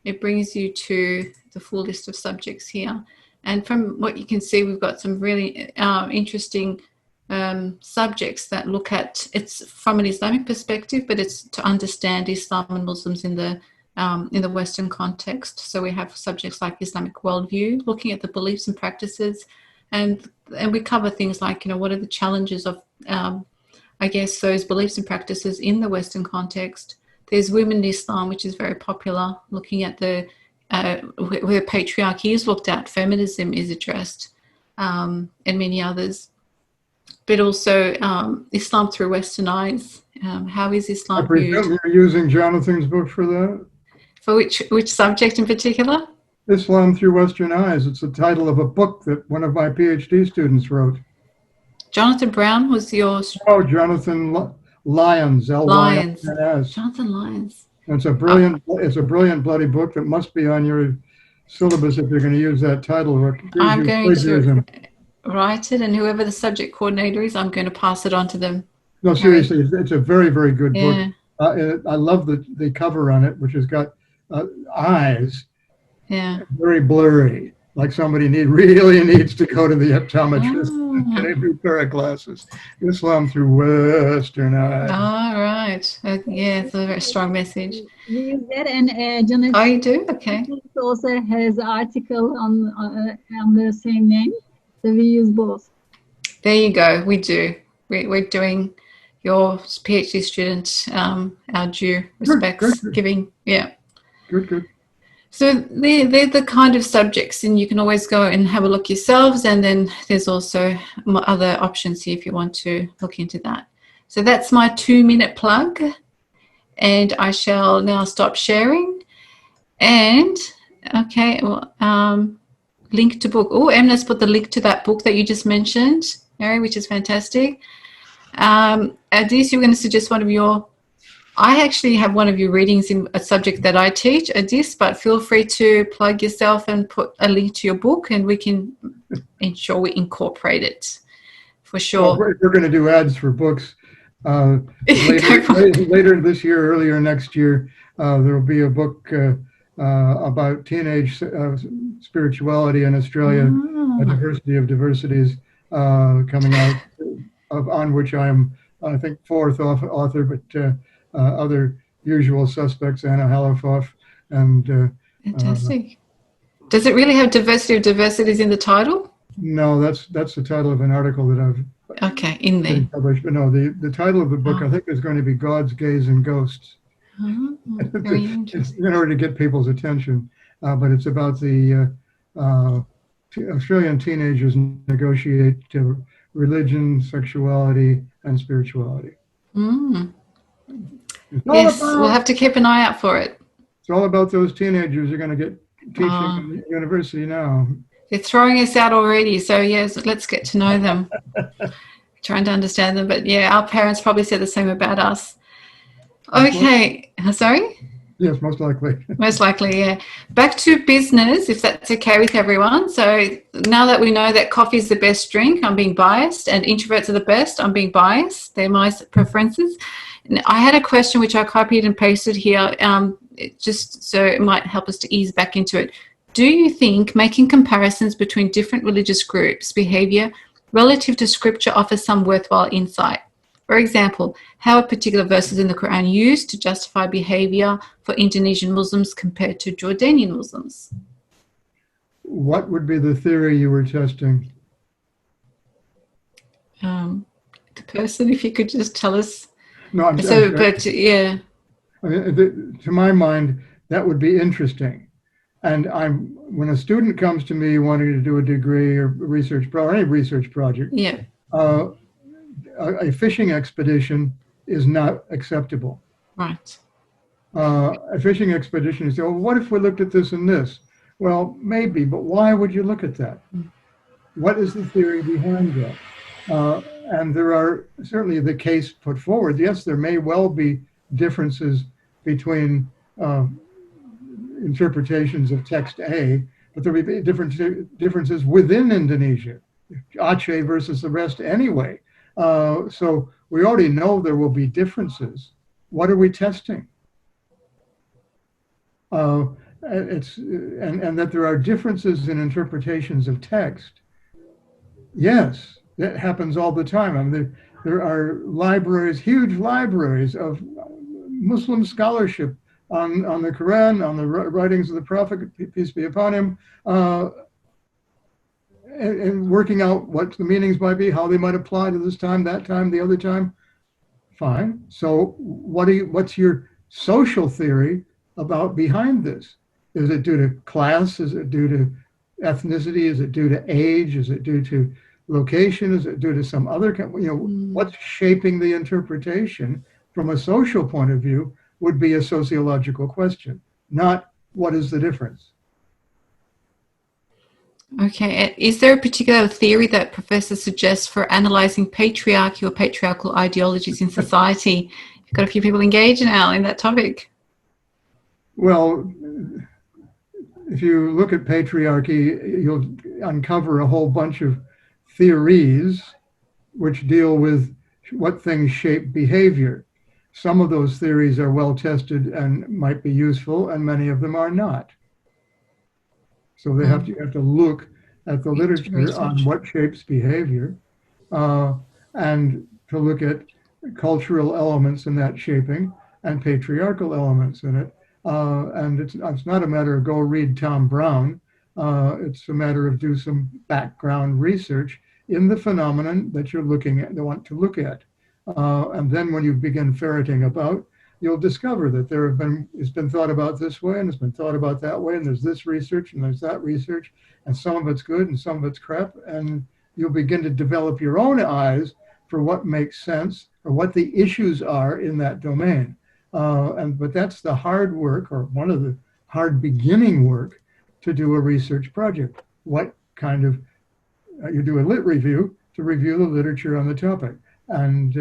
it brings you to the full list of subjects here. And from what you can see, we've got some really interesting subjects that look at, it's from an Islamic perspective, but it's to understand Islam and Muslims in the Western context. So we have subjects like Islamic worldview, looking at the beliefs and practices, and we cover things like, what are the challenges of, I guess, those beliefs and practices in the Western context. There's women in Islam, which is very popular, looking at the where patriarchy is looked at, feminism is addressed, and many others. but also Islam through Western eyes. How is I Islam presume viewed? you're using Jonathan's book for that? For which subject in particular? Islam Through Western Eyes. It's the title of a book that one of my PhD students wrote. Jonathan Brown was your Oh, Jonathan Lyons, Lyons. L-Y-N-S. Jonathan Lyons. It's a brilliant bloody book that must be on your syllabus if you're going to use that title. I'm going to write it, and whoever the subject coordinator is, I'm going to pass it on to them. No, seriously, it's a very, very good Yeah. book. I love the cover on it, which has got eyes, Yeah. very blurry, like somebody really needs to go to the optometrist and get a new pair of glasses. Islam Through Western Eyes. All right. Yeah, it's a very strong message. We use that, and Jonathan Oh, you do? Okay. also has an article on the same name, so we use both. There you go. We do. We're doing your PhD student our due respects, good. giving. Yeah. Good. So they're the kind of subjects, and you can always go and have a look yourselves, and then there's also other options here if you want to look into that. So that's my 2-minute plug, and I shall now stop sharing. And okay, well, link to book. Oh, Emna's put the link to that book that you just mentioned, Mary, which is fantastic. Adis, you were going to suggest one of your... I actually have one of your readings in a subject that I teach, Adis, but feel free to plug yourself and put a link to your book, and we can ensure we incorporate it for sure. Well, we're going to do ads for books later this year, earlier next year. There will be a book about teenage spirituality in Australia, a diversity of diversities, coming out, on which I am, I think, 4th author, but other usual suspects, Anna Halifoff, and fantastic. Does it really have diversity of diversities in the title? No, that's the title of an article that I've in there published. But no, the title of the book I think is going to be Gods, Gays, and Ghosts. Very interesting. In order to get people's attention, but it's about the Australian teenagers negotiate religion, sexuality, and spirituality. Yes, we'll have to keep an eye out for it. It's all about those teenagers who are going to get teaching in the university now. They're throwing us out already, so yes, let's get to know them. Trying to understand them, but yeah, our parents probably said the same about us. Okay, sorry? Yes, most likely. Most likely, yeah. Back to business, if that's okay with everyone. So now that we know that coffee is the best drink, I'm being biased, and introverts are the best, I'm being biased. They're my preferences. And I had a question which I copied and pasted here, just so it might help us to ease back into it. Do you think making comparisons between different religious groups' behavior relative to scripture offers some worthwhile insight? For example, how are particular verses in the Quran used to justify behavior for Indonesian Muslims compared to Jordanian Muslims? What would be the theory you were testing? The person, if you could just tell us. No, I'm so, sorry. but yeah. I mean, to my mind, that would be interesting. And when a student comes to me wanting to do a degree or any research project, yeah. A fishing expedition is not acceptable. Right. A fishing expedition is, well, what if we looked at this and this? Well, maybe, but why would you look at that? What is the theory behind that? And there are certainly the case put forward. Yes, there may well be differences between interpretations of text A, but there will be differences within Indonesia, Aceh versus the rest anyway. So we already know there will be differences. What are we testing? And that there are differences in interpretations of text. Yes, that happens all the time. I mean, there are libraries, huge libraries of Muslim scholarship on the Quran, on the writings of the Prophet, peace be upon him, and working out what the meanings might be, how they might apply to this time, that time, the other time. Fine. So what's your social theory about behind this? Is it due to class? Is it due to ethnicity? Is it due to age? Is it due to location? Is it due to some other, what's shaping the interpretation from a social point of view would be a sociological question, not what is the difference. Okay. Is there a particular theory that Professor suggests for analysing patriarchy or patriarchal ideologies in society? You've got a few people engaged now in that topic. Well, if you look at patriarchy, you'll uncover a whole bunch of theories which deal with what things shape behavior. Some of those theories are well tested and might be useful, and many of them are not. So you have to look at the literature on what shapes behavior, and to look at cultural elements in that shaping and patriarchal elements in it. And it's not a matter of go read Tom Brown. It's a matter of do some background research in the phenomenon that you're looking at, want to look at. And then when you begin ferreting about, you'll discover that it's been thought about this way, and it's been thought about that way, and there's this research and there's that research, and some of it's good and some of it's crap, and you'll begin to develop your own eyes for what makes sense or what the issues are in that domain. But that's the hard work, or one of the hard beginning work, to do a research project. What kind of, you do a lit review to review the literature on the topic. And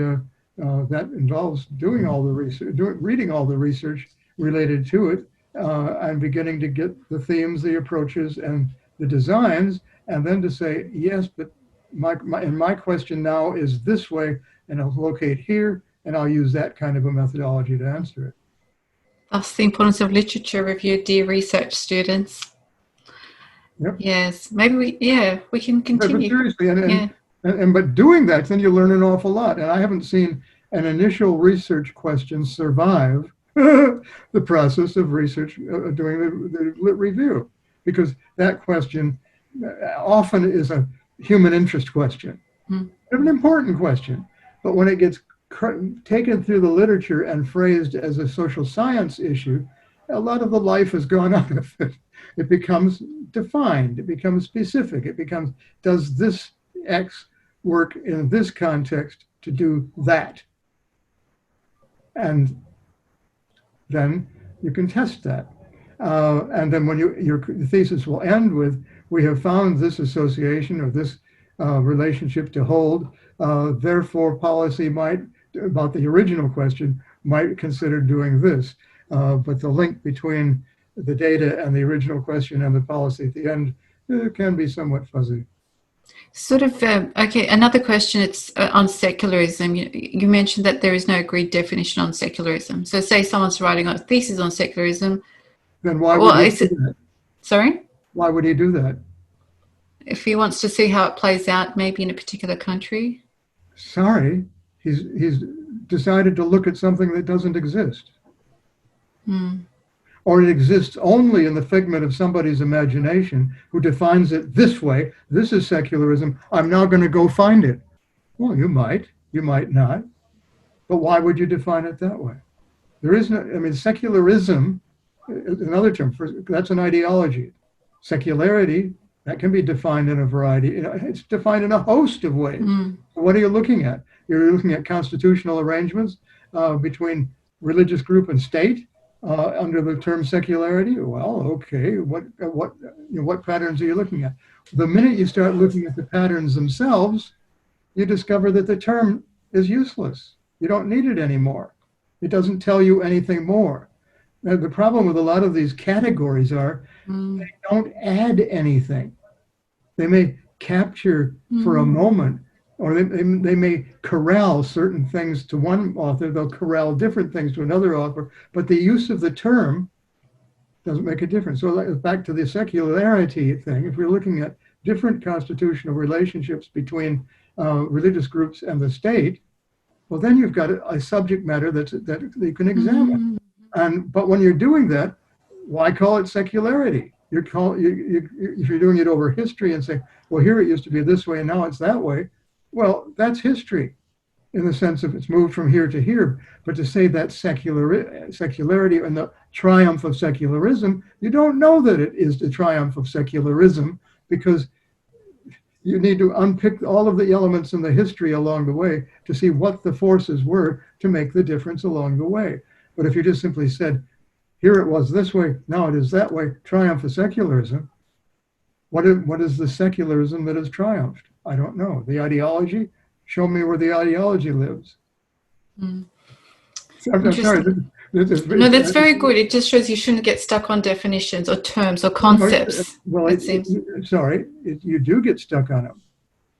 that involves doing all the research, reading all the research related to it, and beginning to get the themes, the approaches, and the designs, and then to say, yes, but my question now is this way, and I'll locate here, and I'll use that kind of a methodology to answer it. That's the importance of literature review, dear research students. Yep. Yes, maybe we can continue. But seriously, but doing that, then you learn an awful lot. And I haven't seen an initial research question survive the process of research, doing the lit review, because that question often is a human interest question, an important question. But when it gets taken through the literature and phrased as a social science issue, a lot of the life has gone out of it. It becomes defined, it becomes specific, it becomes, does this X work in this context to do that? And then you can test that. And then when your thesis will end with, we have found this association or this relationship to hold, therefore policy might, about the original question, might consider doing this. But the link between the data and the original question and the policy at the end can be somewhat fuzzy. Sort of, okay, another question, it's on secularism. You mentioned that there is no agreed definition on secularism. So say someone's writing a thesis on secularism. Then why would he do that? Sorry? Why would he do that? If he wants to see how it plays out maybe in a particular country. Sorry, he's decided to look at something that doesn't exist. Or it exists only in the figment of somebody's imagination who defines it this way. This is secularism. I'm now going to go find it. Well, you might not. But why would you define it that way? There is no, I mean, secularism, another term, that's an ideology. Secularity, that can be defined in a variety, it's defined in a host of ways. What are you looking at? You're looking at constitutional arrangements between religious group and state. Under the term secularity, well, okay, what patterns are you looking at? The minute you start looking at the patterns themselves, you discover that the term is useless. You don't need it anymore. It doesn't tell you anything more. Now, the problem with a lot of these categories are they don't add anything. They may capture for a moment, or they may corral certain things to one author, they'll corral different things to another author, but the use of the term doesn't make a difference. So back to the secularity thing, if we're looking at different constitutional relationships between religious groups and the state, well, then you've got a subject matter that you can examine. But when you're doing that, why call it secularity? If you're doing it over history and say, well, here it used to be this way and now it's that way, well, that's history in the sense of it's moved from here to here. But to say that secularity and the triumph of secularism, you don't know that it is the triumph of secularism, because You need to unpick all of the elements in the history along the way to see what the forces were to make the difference along the way. But if you just simply said, here it was this way, now it is that way, triumph of secularism, what is the secularism that has triumphed? I don't know. The ideology? Show me where the ideology lives. Mm. I'm sorry. No, that's very good. It just shows you shouldn't get stuck on definitions or terms or concepts. Well, you do get stuck on them.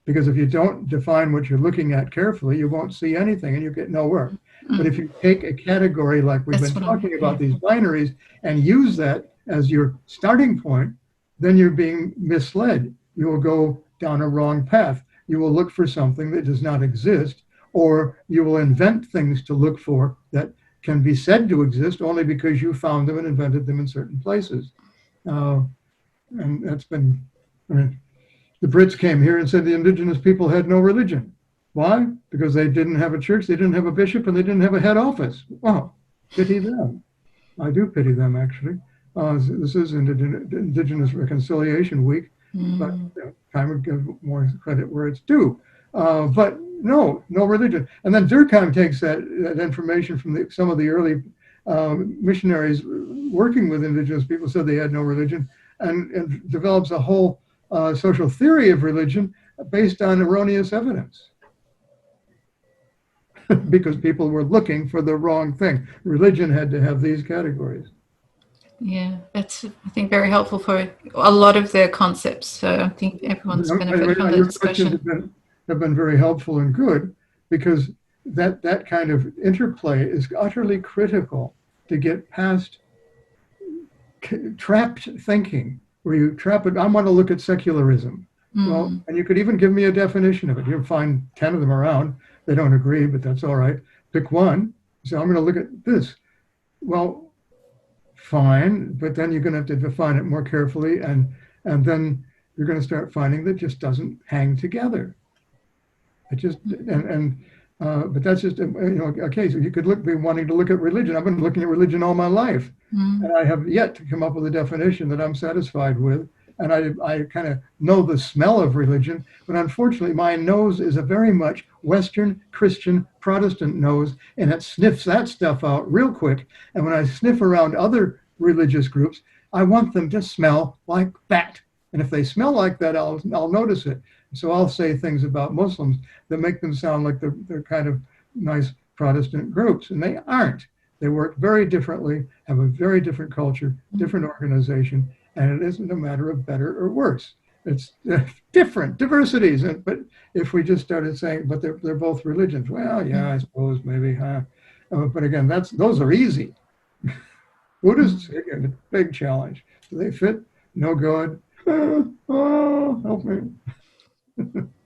Because if you don't define what you're looking at carefully, you won't see anything and you get nowhere. Mm-hmm. But if you take a category like we've been talking about, these binaries, and use that as your starting point, then you're being misled. You will go down a wrong path. You will look for something that does not exist, or you will invent things to look for that can be said to exist only because you found them and invented them in certain places. And that's been, the Brits came here and said the indigenous people had no religion. Why? Because they didn't have a church, they didn't have a bishop, and they didn't have a head office. Wow, pity them. I do pity them, actually. This is Indigenous Reconciliation Week, but I would give more credit where it's due. But no religion. And then Durkheim takes that information from some of the early missionaries working with indigenous people, said they had no religion, and develops a whole social theory of religion based on erroneous evidence. Because people were looking for the wrong thing. Religion had to have these categories. Yeah, that's, I think, very helpful for a lot of their concepts. So I think everyone's benefited from the discussion. Have been very helpful and good, because that kind of interplay is utterly critical to get past trapped thinking, where you trap it. I want to look at secularism. Well, and you could even give me a definition of it. You'll find 10 of them around. They don't agree, but that's all right. Pick one. So I'm going to look at this. Well, fine, but then you're going to have to define it more carefully, and then you're going to start finding that it just doesn't hang together. It just but that's just a case. You could be wanting to look at religion. I've been looking at religion all my life, and I have yet to come up with a definition that I'm satisfied with. And I kind of know the smell of religion, but unfortunately my nose is a very much Western Christian Protestant nose, and it sniffs that stuff out real quick. And when I sniff around other religious groups, I want them to smell like that. And if they smell like that, I'll notice it. So I'll say things about Muslims that make them sound like they're kind of nice Protestant groups, and they aren't. They work very differently, have a very different culture, different organization. And it isn't a matter of better or worse. It's different, diversities. But if we just started saying, but they're both religions, well, yeah, I suppose maybe, huh? But again, those are easy. Buddhists, again, a big challenge. Do they fit? No good. Oh, help me.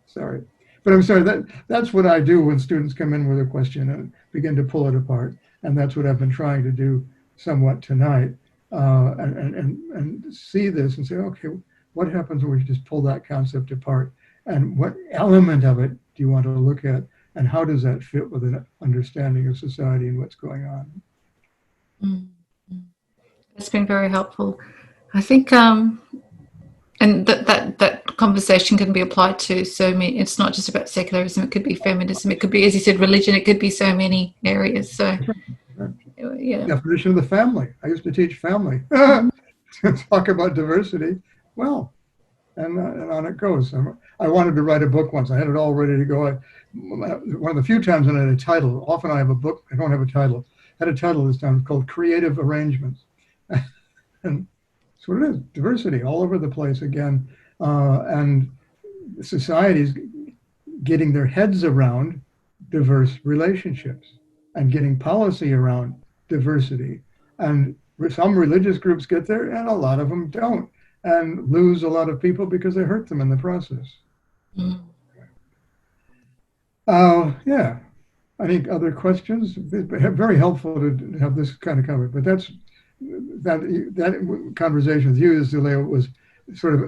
Sorry. But I'm sorry, that's what I do when students come in with a question and begin to pull it apart. And that's what I've been trying to do somewhat tonight. And see this and say, okay, what happens when we just pull that concept apart? And what element of it do you want to look at? And how does that fit with an understanding of society and what's going on? That's been very helpful. I think, and that conversation can be applied to so many. It's not just about secularism. It could be feminism. It could be, as you said, religion. It could be so many areas. So. Yeah. Definition of the family. I used to teach family. Talk about diversity. Well, and on it goes. I wanted to write a book once. I had it all ready to go. One of the few times when I had a title. Often I have a book. I don't have a title. I had a title this time called Creative Arrangements. And that's what it is. Diversity all over the place again. And society's getting their heads around diverse relationships and getting policy around diversity. And some religious groups get there and a lot of them don't, and lose a lot of people because they hurt them in the process. Yeah. Any other questions? Very helpful to have this kind of covered, but that conversation with you, Zuleo, was sort of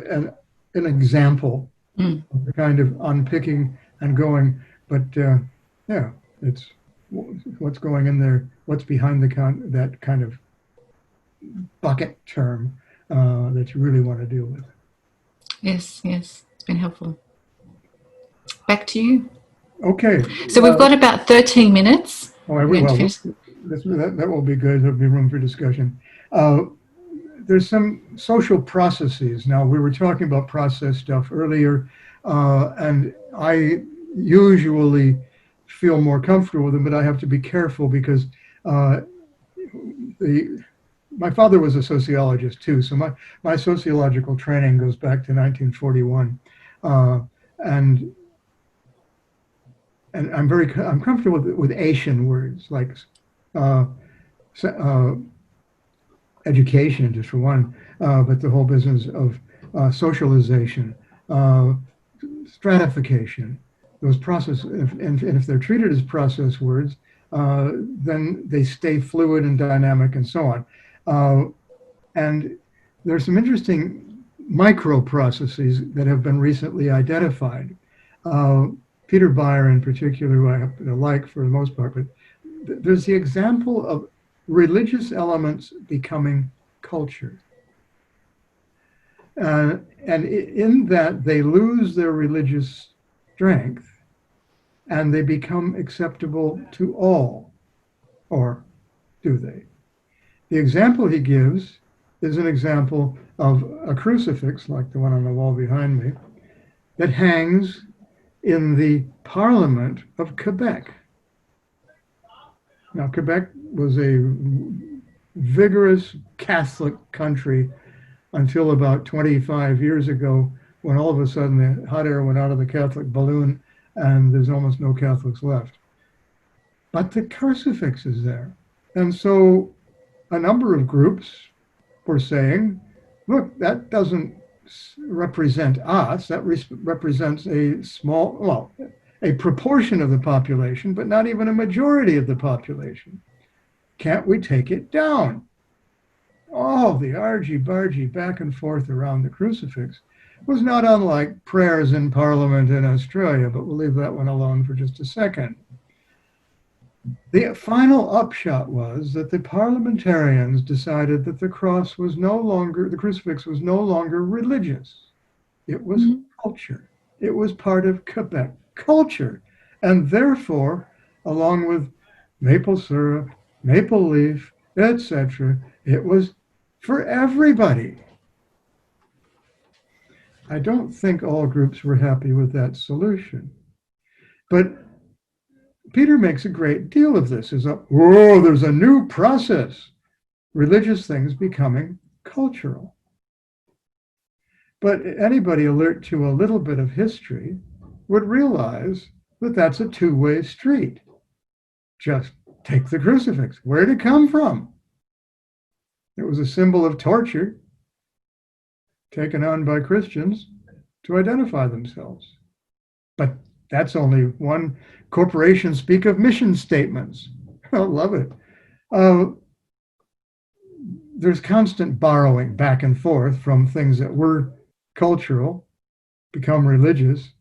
an example of the kind of unpicking and going, but yeah, it's what's going in there, what's behind that kind of bucket term that you really want to deal with. Yes, it's been helpful. back to you. Okay. So we've got about 13 minutes. Oh, We're going to well, finish. that will be good. There'll be room for discussion. There's some social processes. Now, we were talking about process stuff earlier, and I usually feel more comfortable with them, but I have to be careful because my father was a sociologist too, so my sociological training goes back to 1941, and I'm comfortable with Asian words like education, just for one, but the whole business of socialization, stratification, those process, and if they're treated as process words, then they stay fluid and dynamic and so on. And there's some interesting micro processes that have been recently identified. Peter Beyer in particular, who I happen to like for the most part, but there's the example of religious elements becoming culture. And in that they lose their religious strength and they become acceptable to all, or do they? The example he gives is an example of a crucifix, like the one on the wall behind me, that hangs in the Parliament of Quebec. Now, Quebec was a vigorous Catholic country until about 25 years ago, when all of a sudden the hot air went out of the Catholic balloon and there's almost no Catholics left. But the crucifix is there. And so a number of groups were saying, look, that doesn't represent us, that represents a small, well, a proportion of the population, but not even a majority of the population. Can't we take it down? Oh, the argy-bargy back and forth around the crucifix was not unlike prayers in Parliament in Australia, but we'll leave that one alone for just a second. The final upshot was that the parliamentarians decided that the crucifix was no longer religious. It was culture. It was part of Quebec culture. And therefore, along with maple syrup, maple leaf, etc., it was for everybody. I don't think all groups were happy with that solution. But Peter makes a great deal of this. There's a new process. Religious things becoming cultural. But anybody alert to a little bit of history would realize that that's a two-way street. Just take the crucifix. Where'd it come from? It was a symbol of torture taken on by Christians to identify themselves. But that's only one. Corporations speak of mission statements. I love it. There's constant borrowing back and forth from things that were cultural, become religious,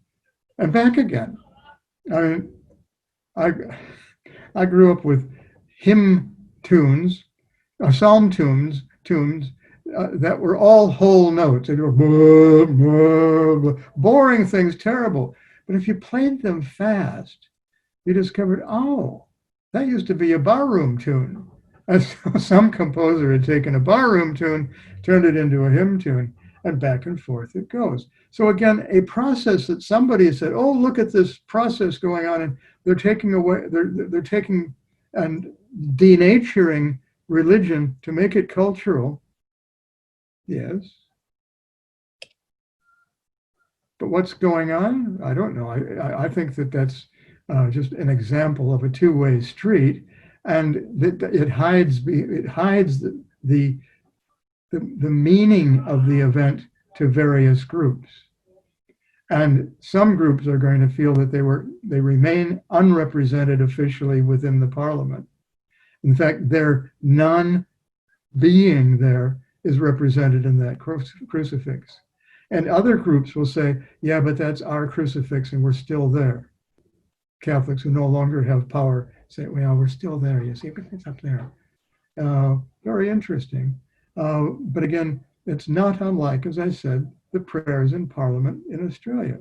and back again. I mean, I grew up with hymn tunes, psalm tunes that were all whole notes. They were blah, blah, blah, boring things, terrible. But if you played them fast, you discovered, oh, that used to be a barroom tune. And so some composer had taken a barroom tune, turned it into a hymn tune, and back and forth it goes. So again, a process that somebody said, oh, look at this process going on, and they're taking away, they're taking and denaturing religion to make it cultural. Yes. But what's going on? I don't know. I think that that's just an example of a two-way street, and that it hides the meaning of the event to various groups. And some groups are going to feel that they remain unrepresented officially within the parliament. In fact, their non-being there is represented in that crucifix. And other groups will say, yeah, but that's our crucifix and we're still there. Catholics who no longer have power say, well, we're still there, you see, but it's up there. Very interesting. But again, it's not unlike, as I said, the prayers in Parliament in Australia.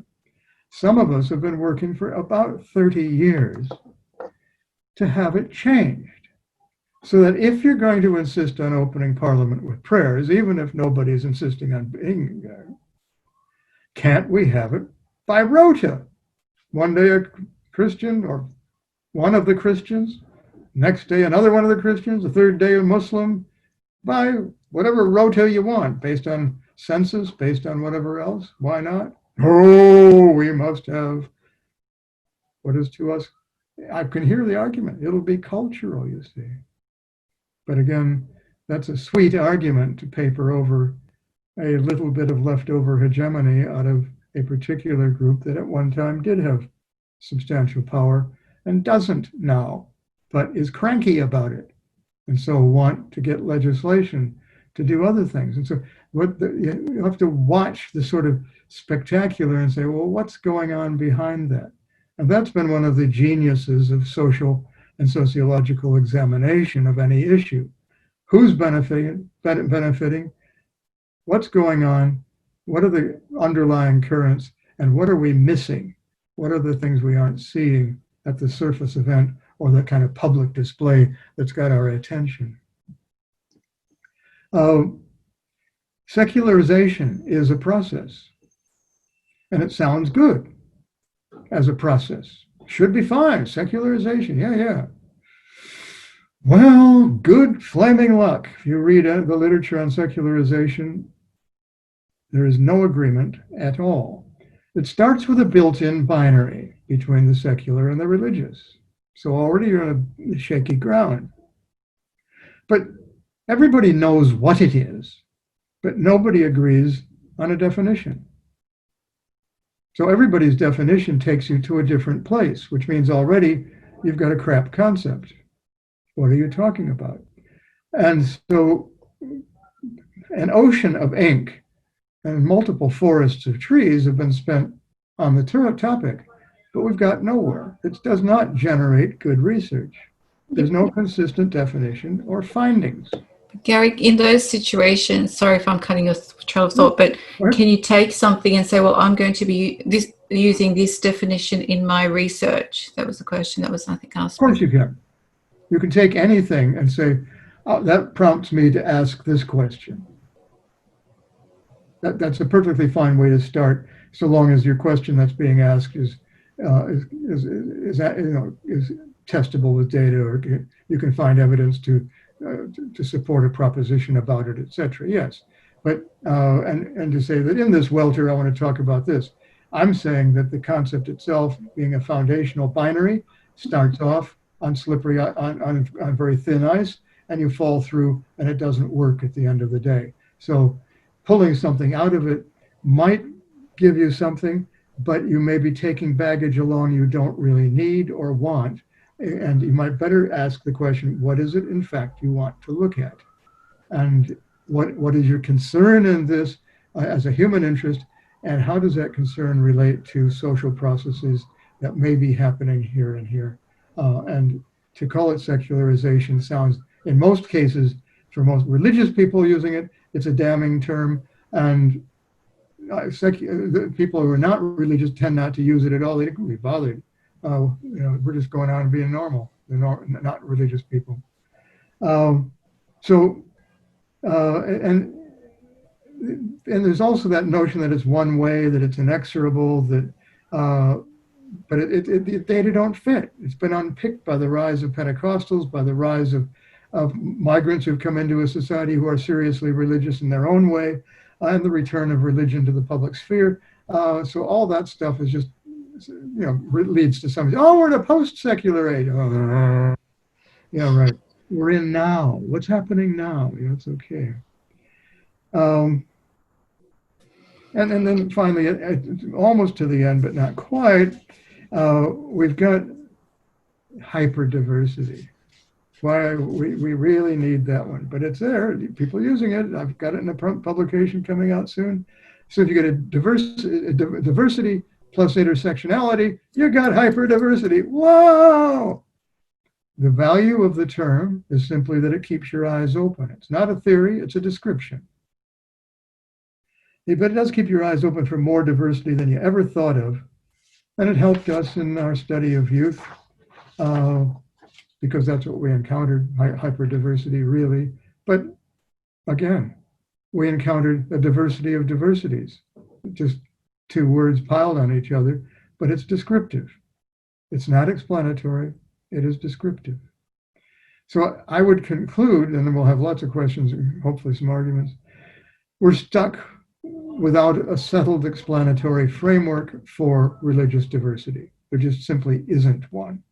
Some of us have been working for about 30 years to have it changed. So that if you're going to insist on opening Parliament with prayers, even if nobody's insisting on being there, can't we have it by rota? One day a Christian or one of the Christians, next day another one of the Christians, the third day a Muslim, by whatever rota you want, based on census, based on whatever else. Why not? Oh, we must have what is to us. I can hear the argument. It'll be cultural, you see. But again, that's a sweet argument to paper over a little bit of leftover hegemony out of a particular group that at one time did have substantial power and doesn't now, but is cranky about it, and so want to get legislation to do other things. And so you have to watch the sort of spectacular and say, well, what's going on behind that? And that's been one of the geniuses of social and sociological examination of any issue. Who's benefiting? What's going on? What are the underlying currents? And what are we missing? What are the things we aren't seeing at the surface event or the kind of public display that's got our attention? Secularization is a process, and it sounds good as a process. Should be fine, secularization, yeah. Well, good flaming luck. If you read the literature on secularization, there is no agreement at all. It starts with a built-in binary between the secular and the religious. So already you're on a shaky ground. But everybody knows what it is, but nobody agrees on a definition. So everybody's definition takes you to a different place, which means already you've got a crap concept. What are you talking about? And so an ocean of ink and multiple forests of trees have been spent on the topic, but we've got nowhere. It does not generate good research. There's no consistent definition or findings. Gary, in those situations, sorry if I'm cutting your trail of thought, but can you take something and say, well, I'm going to be using this definition in my research? That was the question that was, I think, asked. Of course you can. You can take anything and say, oh, that prompts me to ask this question. That's a perfectly fine way to start, so long as your question that's being asked is testable with data, or you can find evidence to support a proposition about it, etc. Yes, but and to say that in this welter, I want to talk about this. I'm saying that the concept itself, being a foundational binary, starts off on slippery, on very thin ice, and you fall through, and it doesn't work at the end of the day. So pulling something out of it might give you something, but you may be taking baggage along you don't really need or want. And you might better ask the question, what is it in fact you want to look at? And what is your concern in this as a human interest? And how does that concern relate to social processes that may be happening here and here? And to call it secularization sounds, in most cases, for most religious people using it, it's a damning term. And the people who are not religious tend not to use it at all. They don't be bothered. We're just going on and being normal. They're not religious people. And there's also that notion that it's one way, that it's inexorable, that but the data don't fit. It's been unpicked by the rise of Pentecostals, by the rise of migrants who've come into a society who are seriously religious in their own way, and the return of religion to the public sphere. So all that stuff is just, leads to something. Oh, we're in a post-secular age. Yeah, right. We're in now. What's happening now? It's okay. And then finally, almost to the end, but not quite, we've got hyperdiversity. Why we really need that one, but it's there. People using it. I've got it in a publication coming out soon. So if you get a diversity plus intersectionality, you got hyperdiversity. Whoa! The value of the term is simply that it keeps your eyes open. It's not a theory, it's a description. But it does keep your eyes open for more diversity than you ever thought of, And it helped us in our study of youth, because that's what we encountered, hyperdiversity really. But again, we encountered a diversity of diversities, just two words piled on each other, but it's descriptive. It's not explanatory, it is descriptive. So I would conclude, and then we'll have lots of questions and hopefully some arguments, we're stuck without a settled explanatory framework for religious diversity. There just simply isn't one.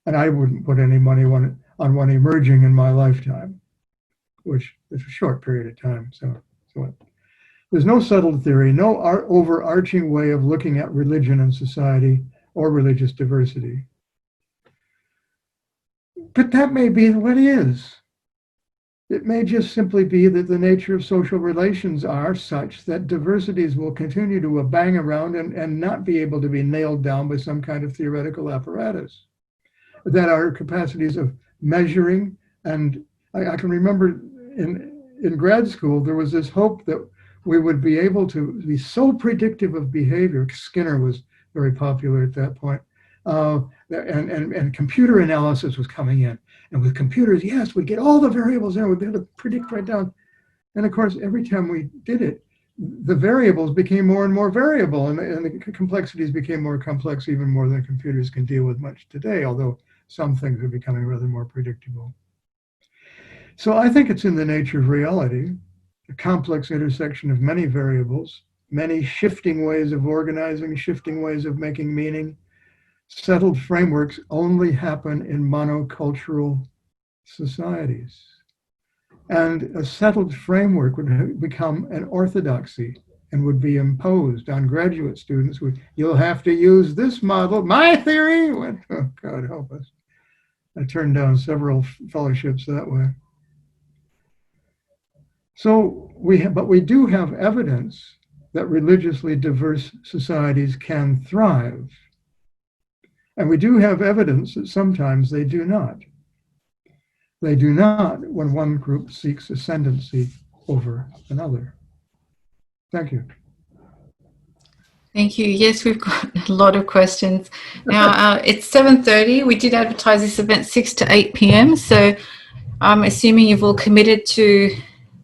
And I wouldn't put any money on one emerging in my lifetime, which is a short period of time. So there's no settled theory, no overarching way of looking at religion and society or religious diversity. But that may be what it is. It may just simply be that the nature of social relations are such that diversities will continue to bang around and not be able to be nailed down by some kind of theoretical apparatus. That our capacities of measuring, and I can remember in grad school, there was this hope that we would be able to be so predictive of behavior. Skinner was very popular at that point. And computer analysis was coming in. And with computers, yes, we'd get all the variables there, we'd be able to predict right down. And of course, every time we did it, the variables became more and more variable, and the complexities became more complex, even more than computers can deal with much today, although some things are becoming rather more predictable. So I think it's in the nature of reality, a complex intersection of many variables, many shifting ways of organizing, shifting ways of making meaning. Settled frameworks only happen in monocultural societies. And a settled framework would become an orthodoxy and would be imposed on graduate students. You'll have to use this model, my theory. Oh, God help us. I turned down several fellowships that way. So but we do have evidence that religiously diverse societies can thrive. And we do have evidence that sometimes they do not. They do not when one group seeks ascendancy over another. Thank you. Thank you. Yes, we've got a lot of questions. Now, it's 7:30. We did advertise this event 6 to 8 p.m. So I'm assuming you've all committed to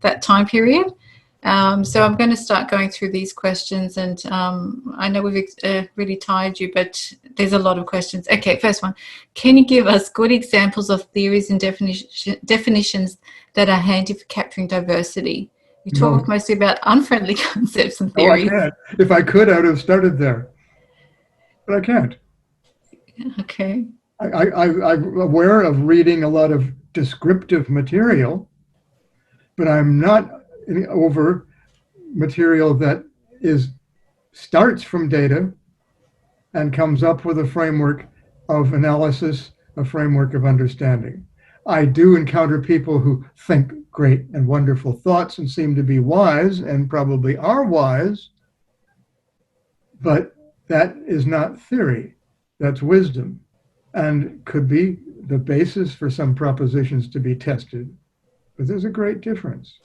that time period. So I'm going to start going through these questions, and I know we've really tired you, but there's a lot of questions. Okay, first one. Can you give us good examples of theories and definitions that are handy for capturing diversity? You talk mostly about unfriendly concepts and theories. Oh, I can't. If I could, I would have started there. But I can't. Okay. I'm aware of reading a lot of descriptive material, but I'm not over material that starts from data and comes up with a framework of analysis, a framework of understanding. I do encounter people who think great and wonderful thoughts and seem to be wise and probably are wise, but that is not theory, that's wisdom, and could be the basis for some propositions to be tested. But there's a great difference.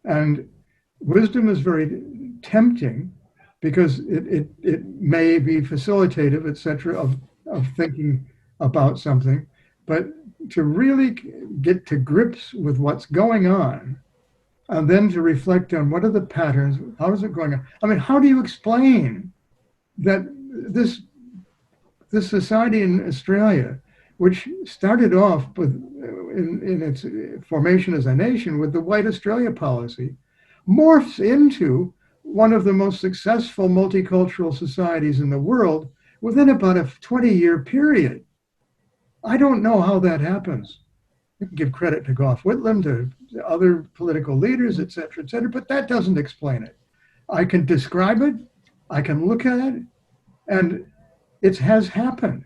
And wisdom is very tempting because it may be facilitative, etc., of thinking about something, but to really get to grips with what's going on, and then to reflect on what are the patterns, how is it going on? I mean, how do you explain that this society in Australia, which started off with in its formation as a nation with the White Australia policy, morphs into one of the most successful multicultural societies in the world within about a 20-year period? I don't know how that happens. You can give credit to Gough Whitlam, to other political leaders, et cetera, but that doesn't explain it. I can describe it, I can look at it, and it has happened.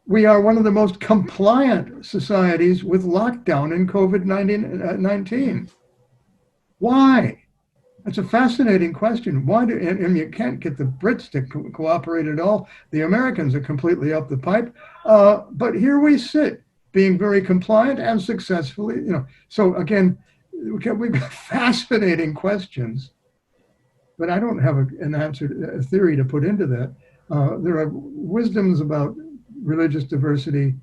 We are one of the most compliant societies with lockdown in COVID-19. Why? That's a fascinating question. Why and you can't get the Brits to cooperate at all. The Americans are completely up the pipe. But here we sit, being very compliant and successfully, So again, we've got fascinating questions, but I don't have an answer, a theory to put into that. There are wisdoms about religious diversity,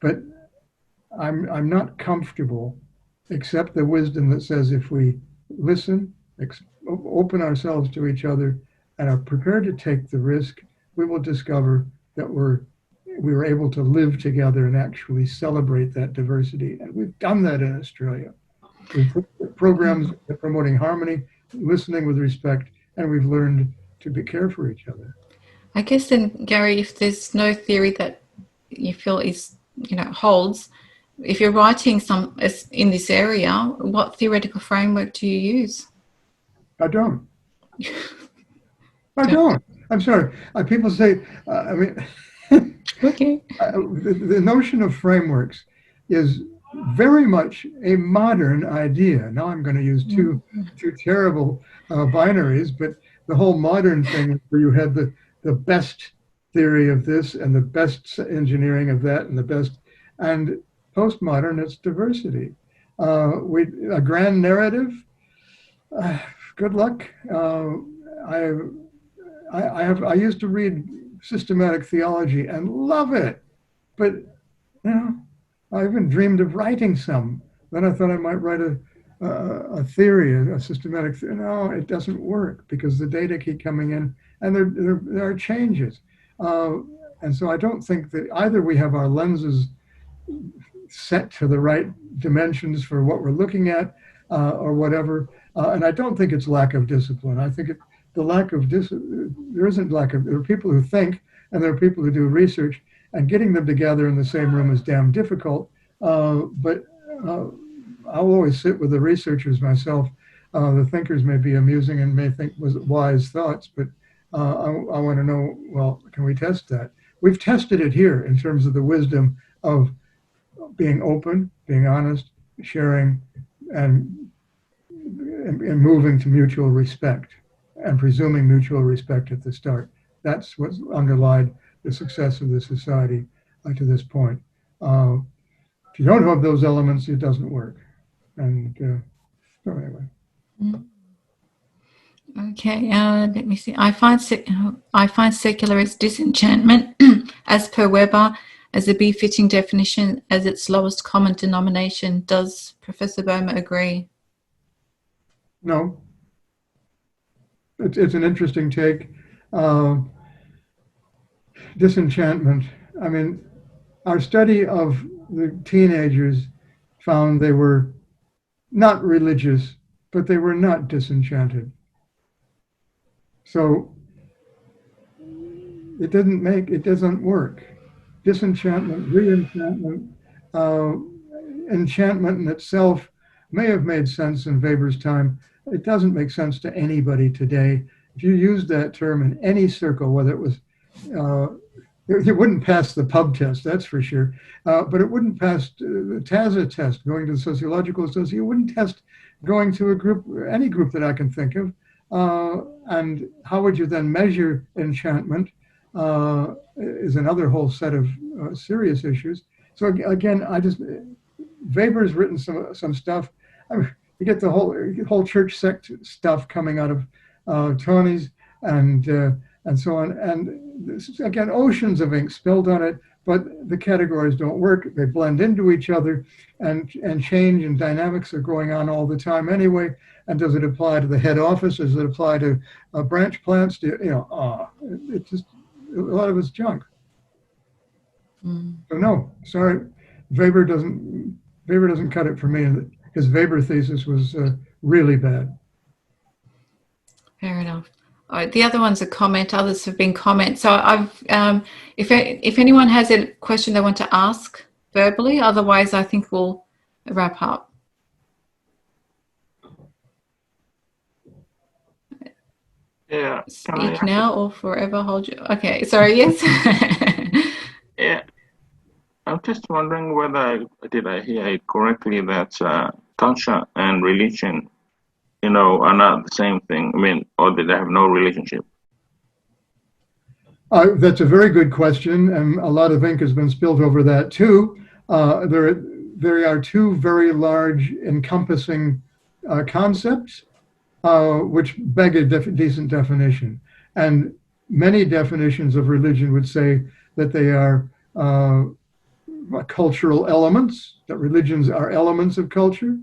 but I'm not comfortable except the wisdom that says if we listen, open ourselves to each other, and are prepared to take the risk, we will discover that we were able to live together and actually celebrate that diversity. And we've done that in Australia. We've put programs promoting harmony, listening with respect, and we've learned to care for each other. I guess then, Gary, if there's no theory that you feel is, holds, if you're writing in this area, what theoretical framework do you use? I don't. I don't. I'm sorry. People say, Okay. The notion of frameworks is very much a modern idea. Now I'm going to use two terrible binaries, but the whole modern thing where you had the best theory of this and the best engineering of that and the best, and postmodern, it's diversity. A grand narrative, good luck. I used to read systematic theology and love it, but I even dreamed of writing some. Then I thought I might write a theory, a systematic theory. No, it doesn't work because the data keep coming in and there are changes. And so I don't think that either we have our lenses set to the right dimensions for what we're looking at or whatever. And I don't think it's lack of discipline. I think there isn't lack of, there are people who think and there are people who do research, and getting them together in the same room is damn difficult. But I'll always sit with the researchers myself. The thinkers may be amusing and may think was wise thoughts, but I want to know, well, can we test that? We've tested it here in terms of the wisdom of being open, being honest, sharing, and moving to mutual respect and presuming mutual respect at the start. That's what's underlied the success of the society to this point. If you don't have those elements, it doesn't work. And so anyway. Okay, let me see. I find secularist disenchantment, as per Weber, as a befitting definition as its lowest common denomination. Does Professor Bouma agree? No. It's an interesting take. Disenchantment. I mean, our study of the teenagers found they were not religious, but they were not disenchanted. So it doesn't work. Disenchantment, re-enchantment, enchantment in itself may have made sense in Weber's time. It doesn't make sense to anybody today. If you used that term in any circle, whether it was, it wouldn't pass the pub test, that's for sure, but it wouldn't pass the TASA test, going to the Sociological Association. It wouldn't test going to a group, any group that I can think of. And how would you then measure enchantment is another whole set of serious issues. So again, Weber's written some stuff. I mean, you get the whole church sect stuff coming out of Tony's and so on. And this is, again, oceans of ink spilled on it, but the categories don't work. They blend into each other, and change and dynamics are going on all the time anyway. And does it apply to the head office? Does it apply to branch plants? It's just a lot of it's junk. So no, sorry, Weber doesn't cut it for me. His Weber thesis was really bad. Fair enough. All right, the other one's a comment. Others have been comments. So I've, if anyone has a question they want to ask verbally, otherwise I think we'll wrap up. Yeah. Speak now or forever hold you. Okay, sorry, yes. Yeah. I'm just wondering whether did I hear it correctly that culture and religion, are not the same thing. I mean, or did they have no relationship? That's a very good question, and a lot of ink has been spilled over that too. There are two very large encompassing concepts which beg a decent definition. And many definitions of religion would say that they are cultural elements, that religions are elements of culture,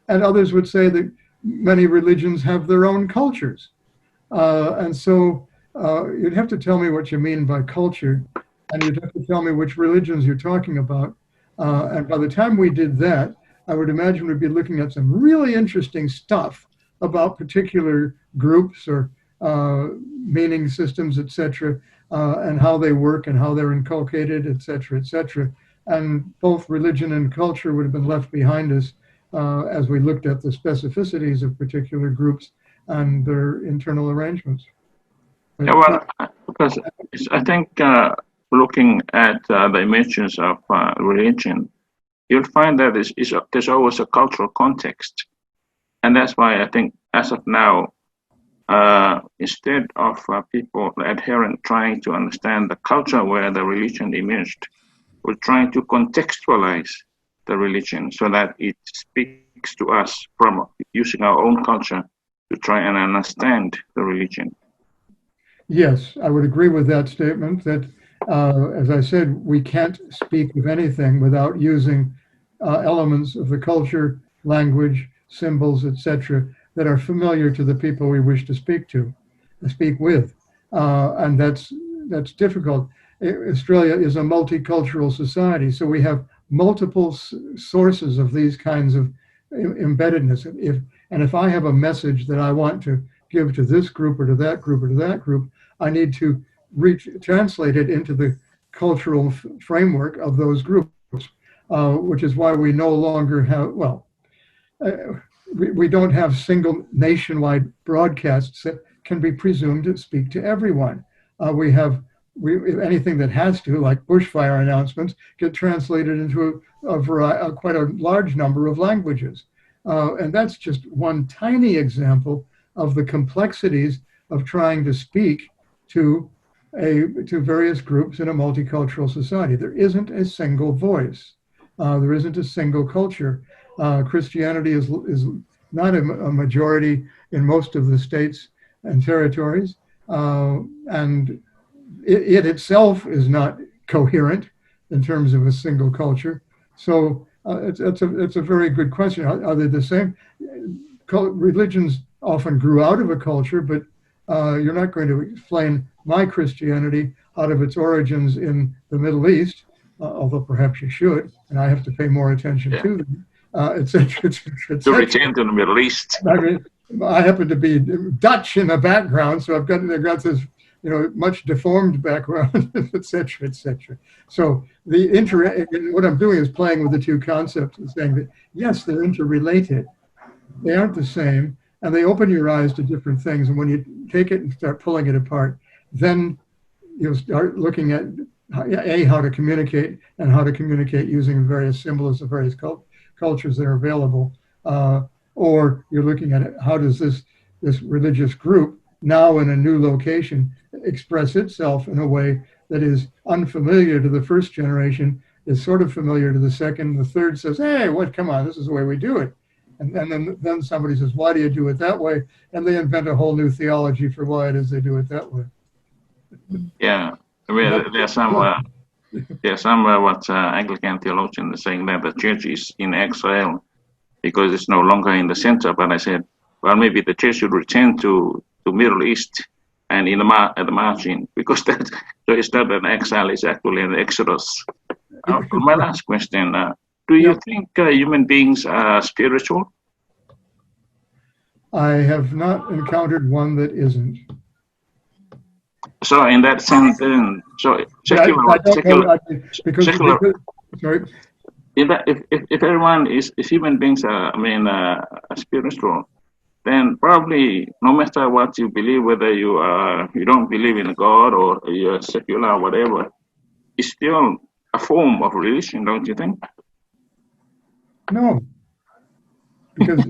and others would say that many religions have their own cultures. And so you'd have to tell me what you mean by culture, and you'd have to tell me which religions you're talking about. And by the time we did that, I would imagine we'd be looking at some really interesting stuff about particular groups or meaning systems, etc., and how they work and how they're inculcated, etc., etc. And both religion and culture would have been left behind us as we looked at the specificities of particular groups and their internal arrangements. Yeah, well, because I think looking at the emergence of religion, you'll find that there's always a cultural context. And that's why I think as of now, instead of people, the adherent, trying to understand the culture where the religion emerged, we're trying to contextualize the religion so that it speaks to us from using our own culture to try and understand the religion. Yes, I would agree with that statement that, as I said, we can't speak of anything without using elements of the culture, language, symbols, etc., that are familiar to the people we wish to speak with. And that's difficult. Australia is a multicultural society, so we have multiple sources of these kinds of embeddedness. If I have a message that I want to give to this group or to that group or to that group, I need to translate it into the cultural framework of those groups, which is why we no longer have, we don't have single nationwide broadcasts that can be presumed to speak to everyone. If anything that has to, like bushfire announcements, get translated into quite a large number of languages. And that's just one tiny example of the complexities of trying to speak to various groups in a multicultural society. There isn't a single voice. There isn't a single culture. Christianity is not a majority in most of the states and territories, and it itself is not coherent in terms of a single culture. So it's a very good question. Are they the same? Religions often grew out of a culture, but you're not going to explain my Christianity out of its origins in the Middle East, although perhaps you should, and I have to pay more attention to them, et cetera, et cetera, et To cetera. return to the Middle East. I mean, I happen to be Dutch in the background, so I've got this, much deformed background, et cetera, et cetera. So what I'm doing is playing with the two concepts and saying that, yes, they're interrelated. They aren't the same, and they open your eyes to different things. And when you take it and start pulling it apart, then you'll start looking at, how to communicate and how to communicate using various symbols of various cultures that are available. Or you're looking at it, how does this religious group now in a new location express itself in a way that is unfamiliar to the first generation, is sort of familiar to the second, the third says, hey, come on, this is the way we do it. And then somebody says, why do you do it that way? And they invent a whole new theology for why it is they do it that way. Yeah, I mean, there's some what Anglican theologians are saying that the church is in exile because it's no longer in the center. But I said, well, maybe the church should return to Middle East and at the margin, because so it's not an exile, it's actually an exodus. My last question, do you think human beings are spiritual? I have not encountered one that isn't. So in that sense, then, if everyone if human beings are, spiritual, then probably no matter what you believe, whether you don't believe in God or you're secular or whatever, it's still a form of religion, don't you think? No, because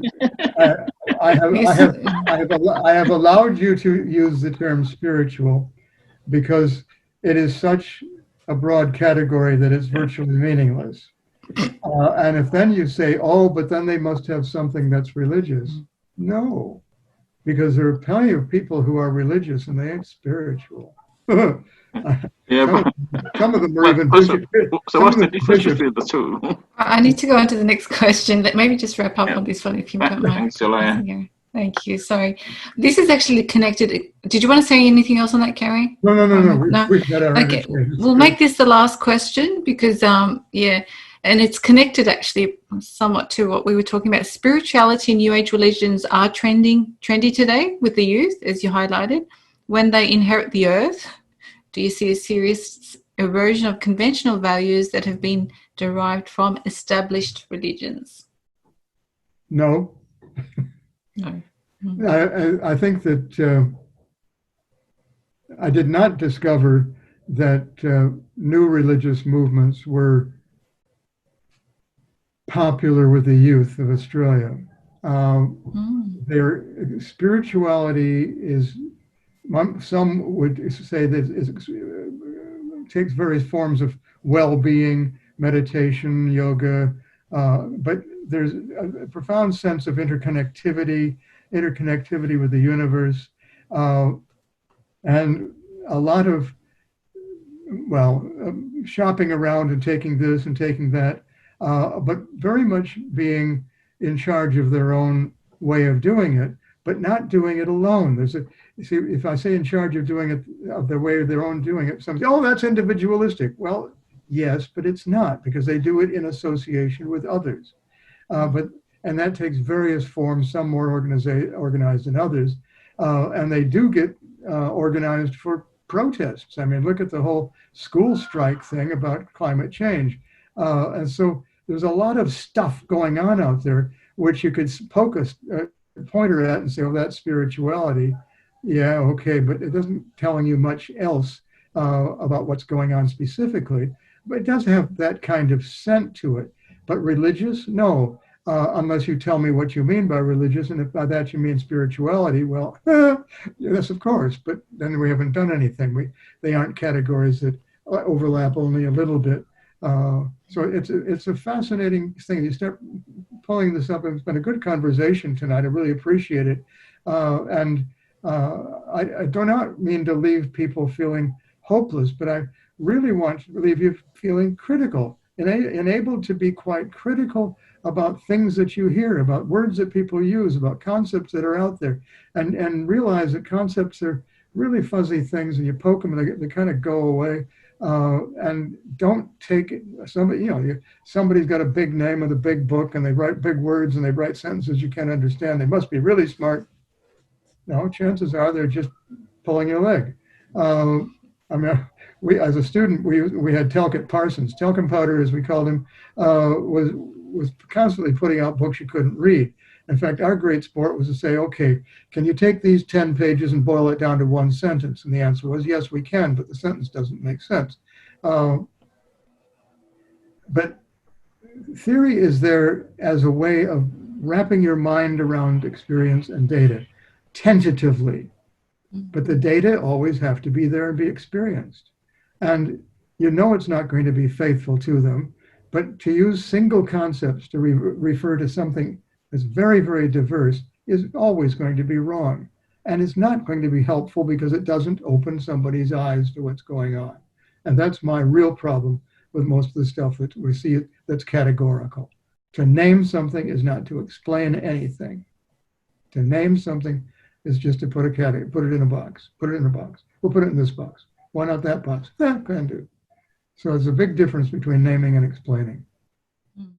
I have allowed you to use the term spiritual because it is such a broad category that it's virtually meaningless. And if then you say, but then they must have something that's religious. No, because there are plenty of people who are religious and they ain't spiritual. Yeah, some of them are well, even so some what's of the them difference bishops. between the two? I need to go on to the next question. Maybe just wrap up Yeah. on this one if you don't mind. Thanks, Julia. Yeah. Thank you. Sorry. This is actually connected. Did you want to say anything else on that, Carrie? No. We've got our Okay. We'll make this the last question because, yeah, and it's connected actually somewhat to what we were talking about. Spirituality and New Age religions are trendy today with the youth, as you highlighted. When they inherit the earth, do you see a serious erosion of conventional values that have been derived from established religions? No. No. I think that I did not discover that new religious movements were popular with the youth of Australia. Their spirituality is, some would say that it takes various forms of well-being, meditation, yoga, but there's a profound sense of interconnectivity with the universe, and a lot of, shopping around and taking this and taking that, but very much being in charge of their own way of doing it, but not doing it alone. You see, if I say in charge of doing it, of their way of their own doing it, some say, oh, that's individualistic. Well, yes, but it's not, because they do it in association with others. And that takes various forms, some more organized than others. And they do get organized for protests. I mean, look at the whole school strike thing about climate change. And so there's a lot of stuff going on out there, which you could poke a pointer at and say, oh, that's spirituality. Yeah, okay, but it doesn't telling you much else about what's going on specifically. But it does have that kind of scent to it. But religious, no. Unless you tell me what you mean by religious, and if by that you mean spirituality, well, yes, of course, but then we haven't done anything. They aren't categories that overlap only a little bit. So it's a fascinating thing. You start pulling this up. It's been a good conversation tonight. I really appreciate it. And I do not mean to leave people feeling hopeless, but I really want to leave you feeling critical and able to be quite critical about things that you hear, about words that people use, about concepts that are out there, and realize that concepts are really fuzzy things, and you poke them and they kind of go away. And don't take it. Somebody's got a big name with a big book, and they write big words and they write sentences you can't understand. They must be really smart. No, chances are they're just pulling your leg. I mean, as a student, we had Talcott Parsons. Talcum Powder, as we called him, was constantly putting out books you couldn't read. In fact, our great sport was to say, okay, can you take these 10 pages and boil it down to one sentence? And the answer was, yes, we can, but the sentence doesn't make sense. But theory is there as a way of wrapping your mind around experience and data, tentatively. But the data always have to be there and be experienced. And it's not going to be faithful to them. But to use single concepts to refer to something that's very, very diverse is always going to be wrong. And it's not going to be helpful because it doesn't open somebody's eyes to what's going on. And that's my real problem with most of the stuff that we see that's categorical. To name something is not to explain anything. To name something is just to put a category, put it in a box, put it in a box. We'll put it in this box. Why not that box? Can do. So there's a big difference between naming and explaining.